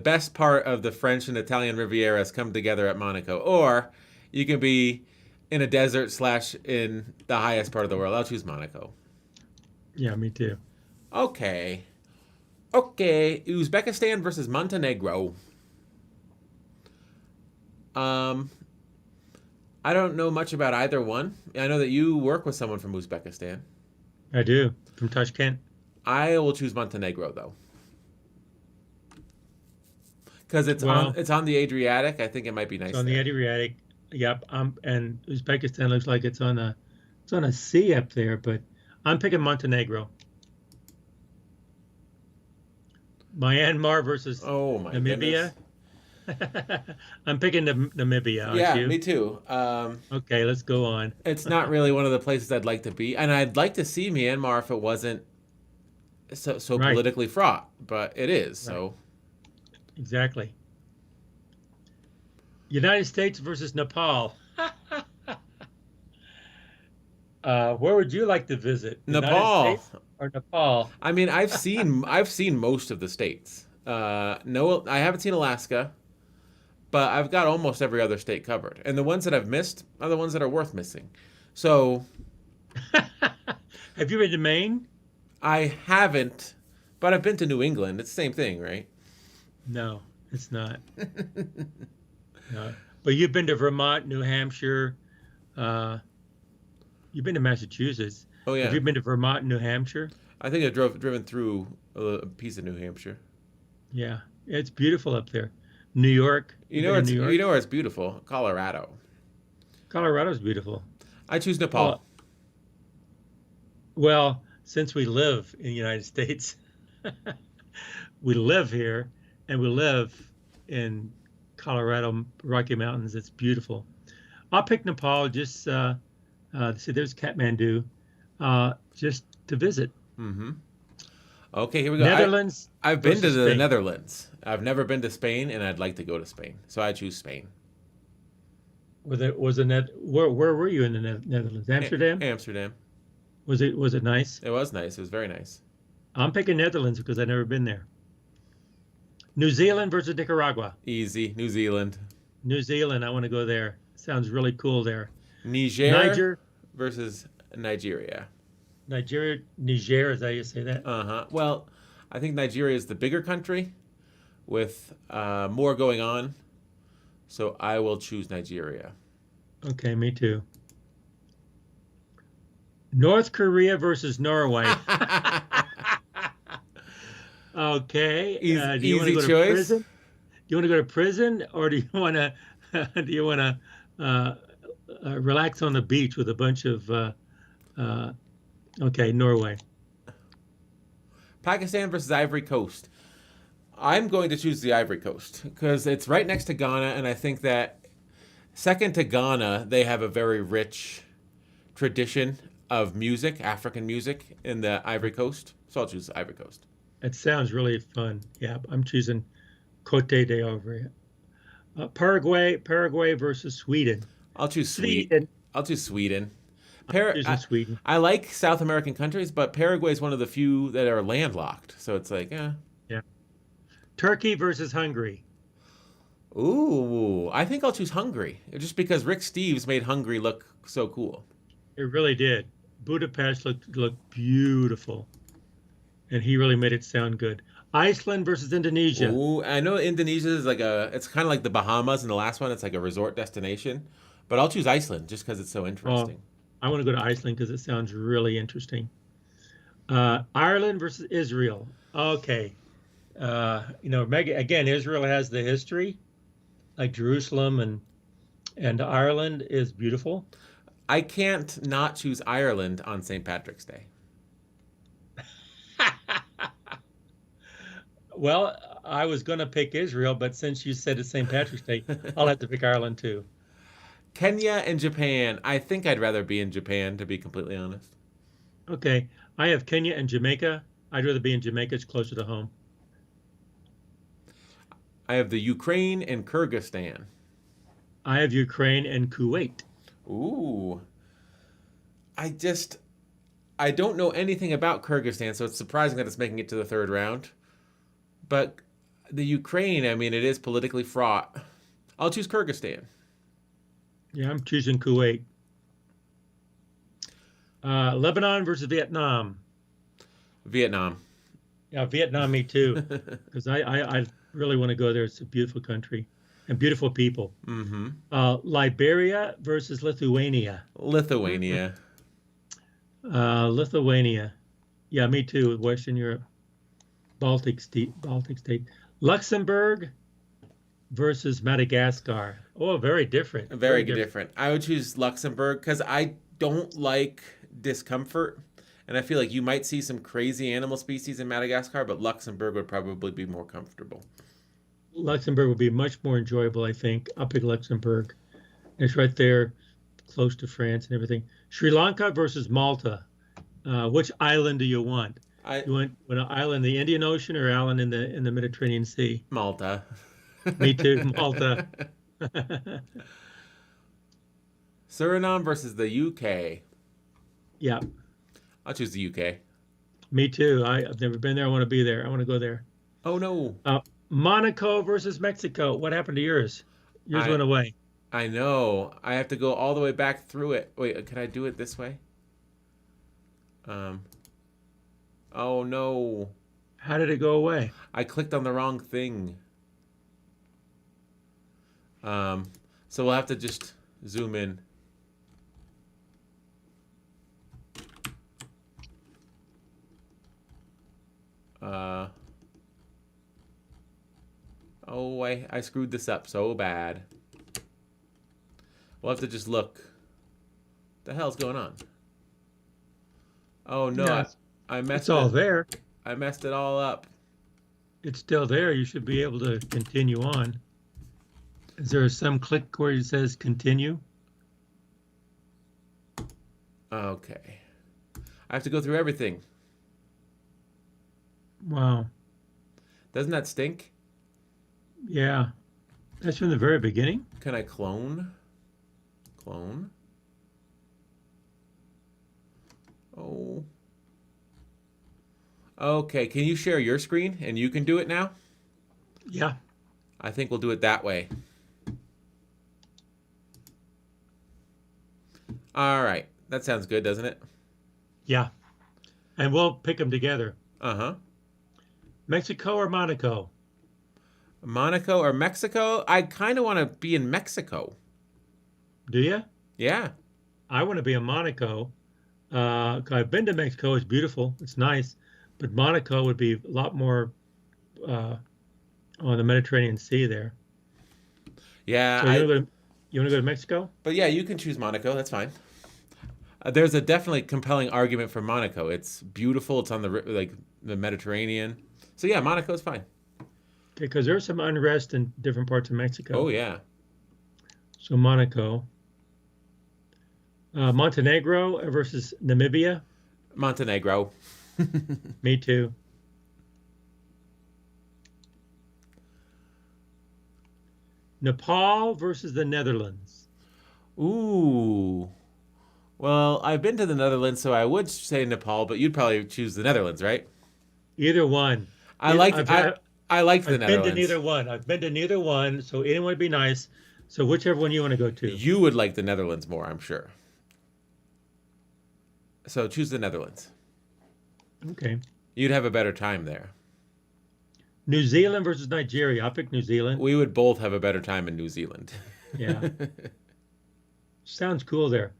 best part of the French and Italian Riviera has come together at Monaco. Or you can be in a desert / in the highest part of the world. I'll choose Monaco. Yeah, me too. Okay. Uzbekistan versus Montenegro. I don't know much about either one. I know that you work with someone from Uzbekistan. I do, from Tashkent. I will choose Montenegro, though. Because it's on the Adriatic. I think it might be nice. It's on the Adriatic. Yep. And Uzbekistan looks like it's on a sea up there, but I'm picking Montenegro. Myanmar versus Namibia. I'm picking Namibia. Aren't you? Me too. Okay, let's go on. It's not really one of the places I'd like to be, and I'd like to see Myanmar if it wasn't so Right. politically fraught, but it is. Right. So Exactly. United States versus Nepal. Where would you like to visit? Nepal. United States or Nepal? I mean, I've seen most of the states. No, I haven't seen Alaska, but I've got almost every other state covered. And the ones that I've missed are the ones that are worth missing. So, Have you been to Maine? I haven't, but I've been to New England. It's the same thing, right? No, it's not. No. But you've been to Vermont, New Hampshire. You've been to Massachusetts. Oh yeah. Have you been to Vermont, New Hampshire? I think I've driven through a piece of New Hampshire. Yeah, it's beautiful up there. New York. You know where it's beautiful? Colorado. Colorado's beautiful. I choose Nepal. Well, since we live in the United States, we live here, and we live in Colorado, Rocky Mountains. It's beautiful. I'll pick Nepal. Just see, there's Kathmandu, just to visit. Mm-hmm. Okay, here we go. Netherlands. I've been to the Spain. Netherlands. I've never been to Spain, and I'd like to go to Spain. So I choose Spain. Where were you in the Netherlands? Amsterdam. Amsterdam. Was it nice? It was nice. It was very nice. I'm picking Netherlands because I've never been there. New Zealand versus Nicaragua. Easy. New Zealand. New Zealand. I want to go there. Sounds really cool there. Niger versus Nigeria. Niger, is that how you say that? Uh-huh. Well, I think Nigeria is the bigger country with more going on. So I will choose Nigeria. Okay, me too. North Korea versus Norway. Okay. Do you want to go to prison? Do you want to go to prison, or do you want to relax on the beach with a bunch of? Okay, Norway. Pakistan versus Ivory Coast. I'm going to choose the Ivory Coast because it's right next to Ghana, and I think that second to Ghana, they have a very rich tradition of music, African music, in the Ivory Coast. So I'll choose the Ivory Coast. It sounds really fun. Yeah, I'm choosing Cote d'Ivoire. Paraguay versus Sweden. I'll choose Sweden. I'll choose Sweden. Sweden. I like South American countries, but Paraguay is one of the few that are landlocked. So it's like, Yeah. Turkey versus Hungary. Ooh, I think I'll choose Hungary. Just because Rick Steves made Hungary look so cool. It really did. Budapest looked beautiful. And he really made it sound good. Iceland versus Indonesia. Ooh, I know Indonesia is it's kind of like the Bahamas, and the last one, it's like a resort destination. But I'll choose Iceland just because it's so interesting. I want to go to Iceland because it sounds really interesting. Ireland versus Israel. Okay. Again, Israel has the history, like Jerusalem and Ireland is beautiful. I can't not choose Ireland on St. Patrick's Day. Well, I was going to pick Israel, but since you said it's St. Patrick's Day, I'll have to pick Ireland too. Kenya and Japan. I think I'd rather be in Japan, to be completely honest. Okay. I have Kenya and Jamaica. I'd rather be in Jamaica. It's closer to home. I have the Ukraine and Kyrgyzstan. I have Ukraine and Kuwait. Ooh. I don't know anything about Kyrgyzstan, so it's surprising that it's making it to the third round. But the Ukraine, I mean, it is politically fraught. I'll choose Kyrgyzstan. Yeah, I'm choosing Kuwait. Lebanon versus Vietnam. Vietnam. Yeah, Vietnam, me too. Because I really want to go there. It's a beautiful country and beautiful people. Mm-hmm. Liberia versus Lithuania. Lithuania. Lithuania. Yeah, me too. Western Europe. Baltic state. Luxembourg versus Madagascar. Oh, very different. Very different. I would choose Luxembourg because I don't like discomfort. And I feel like you might see some crazy animal species in Madagascar, but Luxembourg would probably be more comfortable. Luxembourg would be much more enjoyable, I think. I'll pick Luxembourg. It's right there, close to France and everything. Sri Lanka versus Malta. Which island do you want? You want an island in the Indian Ocean or island in the Mediterranean Sea? Malta. Me too, Malta. Suriname versus the UK. Yeah. I'll choose the UK. Me too. I've never been there. I want to be there. I want to go there. Oh, no. Monaco versus Mexico. What happened to yours? Yours went away. I know. I have to go all the way back through it. Wait, can I do it this way? Oh, no. How did it go away? I clicked on the wrong thing. So we'll have to just zoom in. Oh, I screwed this up so bad. We'll have to just look. What the hell's going on? Oh, no. Yeah, I messed it's all there. I messed it all up. It's still there. You should be able to continue on. Is there some click where it says continue? Okay. I have to go through everything. Wow. Doesn't that stink? Yeah. That's from the very beginning? Can I clone? Clone? Oh, Okay, can you share your screen and you can do it now? Yeah. I think we'll do it that way. All right. That sounds good, doesn't it? Yeah. And we'll pick them together. Uh-huh. Mexico or Monaco? Monaco or Mexico? I kind of want to be in Mexico. Do you? Yeah. I want to be in Monaco. I've been to Mexico. It's beautiful. It's nice. But Monaco would be a lot more on the Mediterranean Sea there. Yeah. So you want to go to Mexico? But yeah, you can choose Monaco. That's fine. There's a definitely compelling argument for Monaco. It's beautiful. It's on the Mediterranean. So yeah, Monaco's fine. Okay, because there's some unrest in different parts of Mexico. Oh yeah. So Monaco. Montenegro versus Namibia. Montenegro. Me too. Nepal versus the Netherlands. Ooh. Well, I've been to the Netherlands, so I would say Nepal, but you'd probably choose the Netherlands, right? Either one. I like the Netherlands. I've been to neither one. I've been to neither one, so anyone would be nice. So whichever one you want to go to. You would like the Netherlands more, I'm sure. So choose the Netherlands. Okay. You'd have a better time there. New Zealand versus Nigeria. I'll pick New Zealand. We would both have a better time in New Zealand. Yeah. Sounds cool there.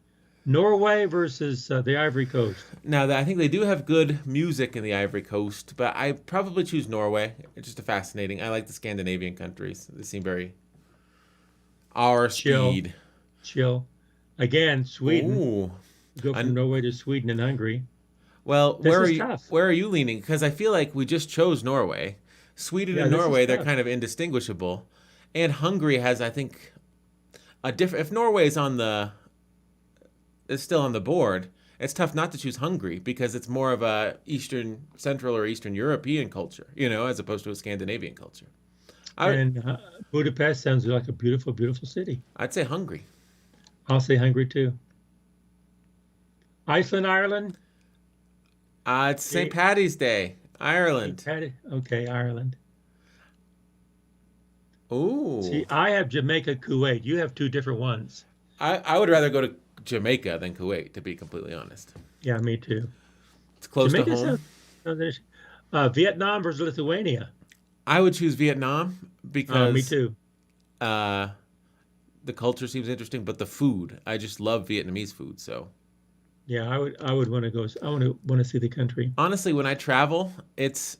Norway versus the Ivory Coast. Now, I think they do have good music in the Ivory Coast, but I probably choose Norway. It's just fascinating. I like the Scandinavian countries. They seem very our speed. Chill. Again, Sweden. Ooh. Go from Norway to Sweden and Hungary. Well, Tough. where are you leaning? Because I feel like we just chose Norway. Sweden and Norway, they're kind of indistinguishable. And Hungary has, I think, a different... If Norway's is still on the board, it's tough not to choose Hungary because it's more of a Central or Eastern European culture, as opposed to a Scandinavian culture. Budapest sounds like a beautiful, beautiful city. I'd say Hungary. I'll say Hungary too. Iceland, Ireland? It's St. Paddy's Day. Ireland. Okay, Ireland. Ooh. See, I have Jamaica, Kuwait. You have two different ones. I would rather go to Jamaica than Kuwait, to be completely honest. Yeah, me too. It's close to home. Vietnam versus Lithuania. I would choose Vietnam because me too. The culture seems interesting, but the food, I just love Vietnamese food. So yeah, I would want to go. I want to see the country. Honestly, when I travel, it's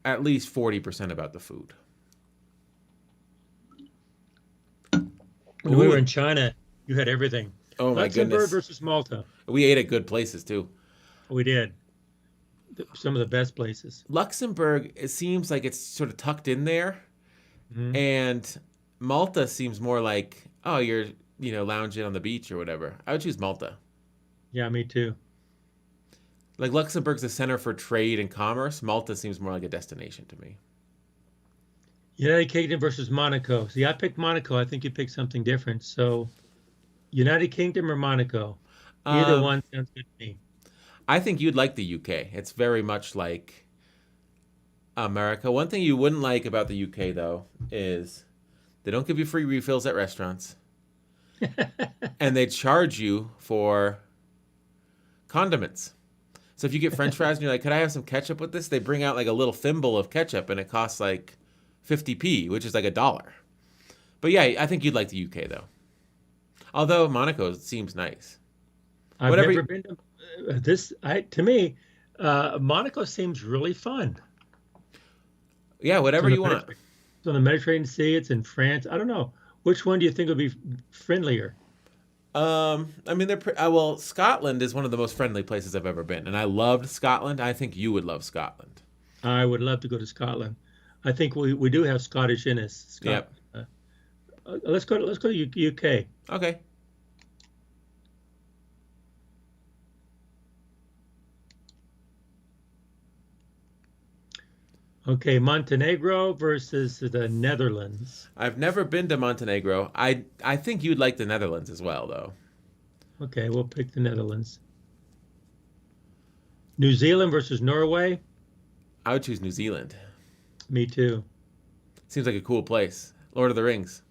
at least 40% about the food. When we were in China, you had everything. Oh my Luxembourg goodness. versus Malta. We ate at good places too. We did. Some of the best places. Luxembourg, it seems like it's sort of tucked in there. Mm-hmm. And Malta seems more like, oh, you're, lounging on the beach or whatever. I would choose Malta. Yeah, me too. Like Luxembourg's a center for trade and commerce. Malta seems more like a destination to me. United Kingdom versus Monaco. See, I picked Monaco. I think you picked something different. So, United Kingdom or Monaco? Either one sounds good to me. I think you'd like the UK. It's very much like America. One thing you wouldn't like about the UK, though, is they don't give you free refills at restaurants. And they charge you for condiments. So if you get French fries and you're like, could I have some ketchup with this? They bring out like a little thimble of ketchup and it costs like 50p, which is like $1. But yeah, I think you'd like the UK though. Although Monaco seems nice. I've never been to this. To me, Monaco seems really fun. Yeah, whatever you want. It's on the Mediterranean Sea. It's in France. I don't know. Which one do you think would be friendlier? I mean, well, Scotland is one of the most friendly places I've ever been, and I loved Scotland. I think you would love Scotland. I would love to go to Scotland. I think we do have Scottish in us. Yep. Let's go to UK. Okay. Okay, Montenegro versus the Netherlands. I've never been to Montenegro. I think you'd like the Netherlands as well, though. Okay, we'll pick the Netherlands. New Zealand versus Norway. I would choose New Zealand. Me too. Seems like a cool place. Lord of the Rings.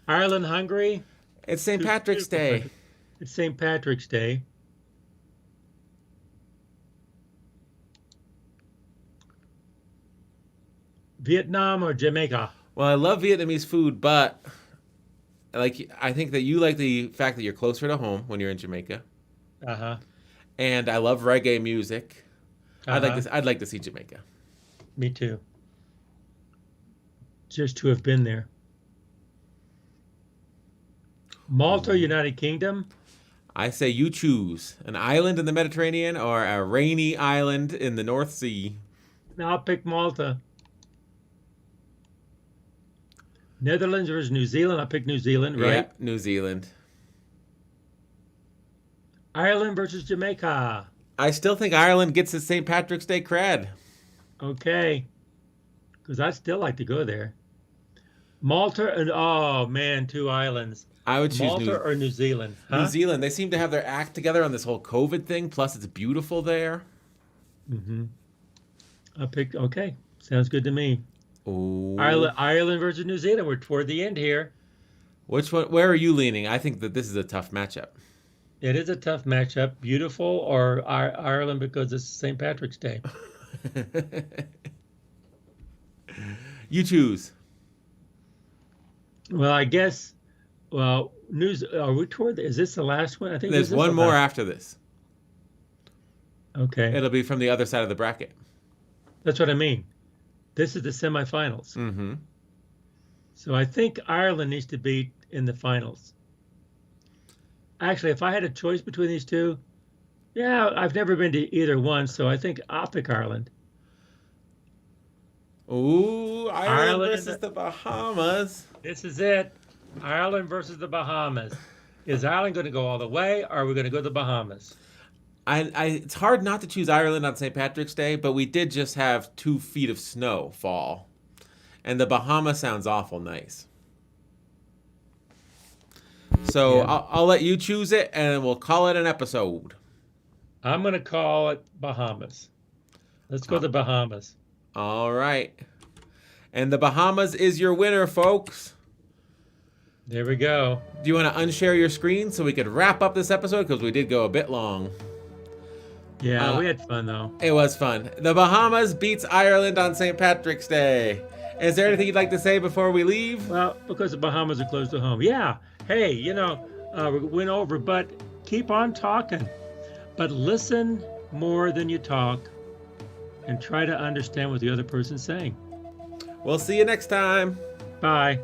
Ireland, Hungary. It's St. Patrick's Day. It's St. Patrick's Day. Vietnam or Jamaica? Well, I love Vietnamese food, but I think that you like the fact that you're closer to home when you're in Jamaica. Uh-huh. And I love reggae music. Uh-huh. I'd like to see Jamaica. Me too. Just to have been there. Malta, United Kingdom. I say you choose an island in the Mediterranean or a rainy island in the North Sea. Now I'll pick Malta. Netherlands versus New Zealand. I'll pick New Zealand, right? Yeah, New Zealand. Ireland versus Jamaica. I still think Ireland gets the St. Patrick's Day cred. Okay. Because I'd still like to go there. Malta and, oh man, 2 islands. I would choose Malta or New Zealand. Huh? New Zealand. They seem to have their act together on this whole COVID thing. Plus, it's beautiful there. Mm-hmm. I'll pick, okay. Sounds good to me. Ooh. Ireland versus New Zealand. We're toward the end here. Which one? Where are you leaning? I think that this is a tough matchup. It is a tough matchup. Beautiful or Ireland because it's St. Patrick's Day. You choose. Well, I guess. Well, are we toward? Is this the last one? I think There's one more after this. Okay. It'll be from the other side of the bracket. That's what I mean. This is the semifinals. Mm-hmm. So I think Ireland needs to be in the finals. Actually, if I had a choice between these two, yeah, I've never been to either one, so I think I'll pick Ireland. Ooh, Ireland versus the Bahamas. This is it. Ireland versus the Bahamas. Is Ireland going to go all the way, or are we going to go to the Bahamas? It's hard not to choose Ireland on St. Patrick's Day, but we did just have 2 feet of snow fall. And the Bahamas sounds awful nice. So yeah. I'll let you choose it, and we'll call it an episode. I'm going to call it Bahamas. Let's go to the Bahamas. All right. And the Bahamas is your winner, folks. There we go. Do you want to unshare your screen so we could wrap up this episode? Because we did go a bit long. Yeah, we had fun, though. It was fun. The Bahamas beats Ireland on St. Patrick's Day. Is there anything you'd like to say before we leave? Well, because the Bahamas are close to home. Yeah. Hey, we went over, but keep on talking. But listen more than you talk and try to understand what the other person's saying. We'll see you next time. Bye.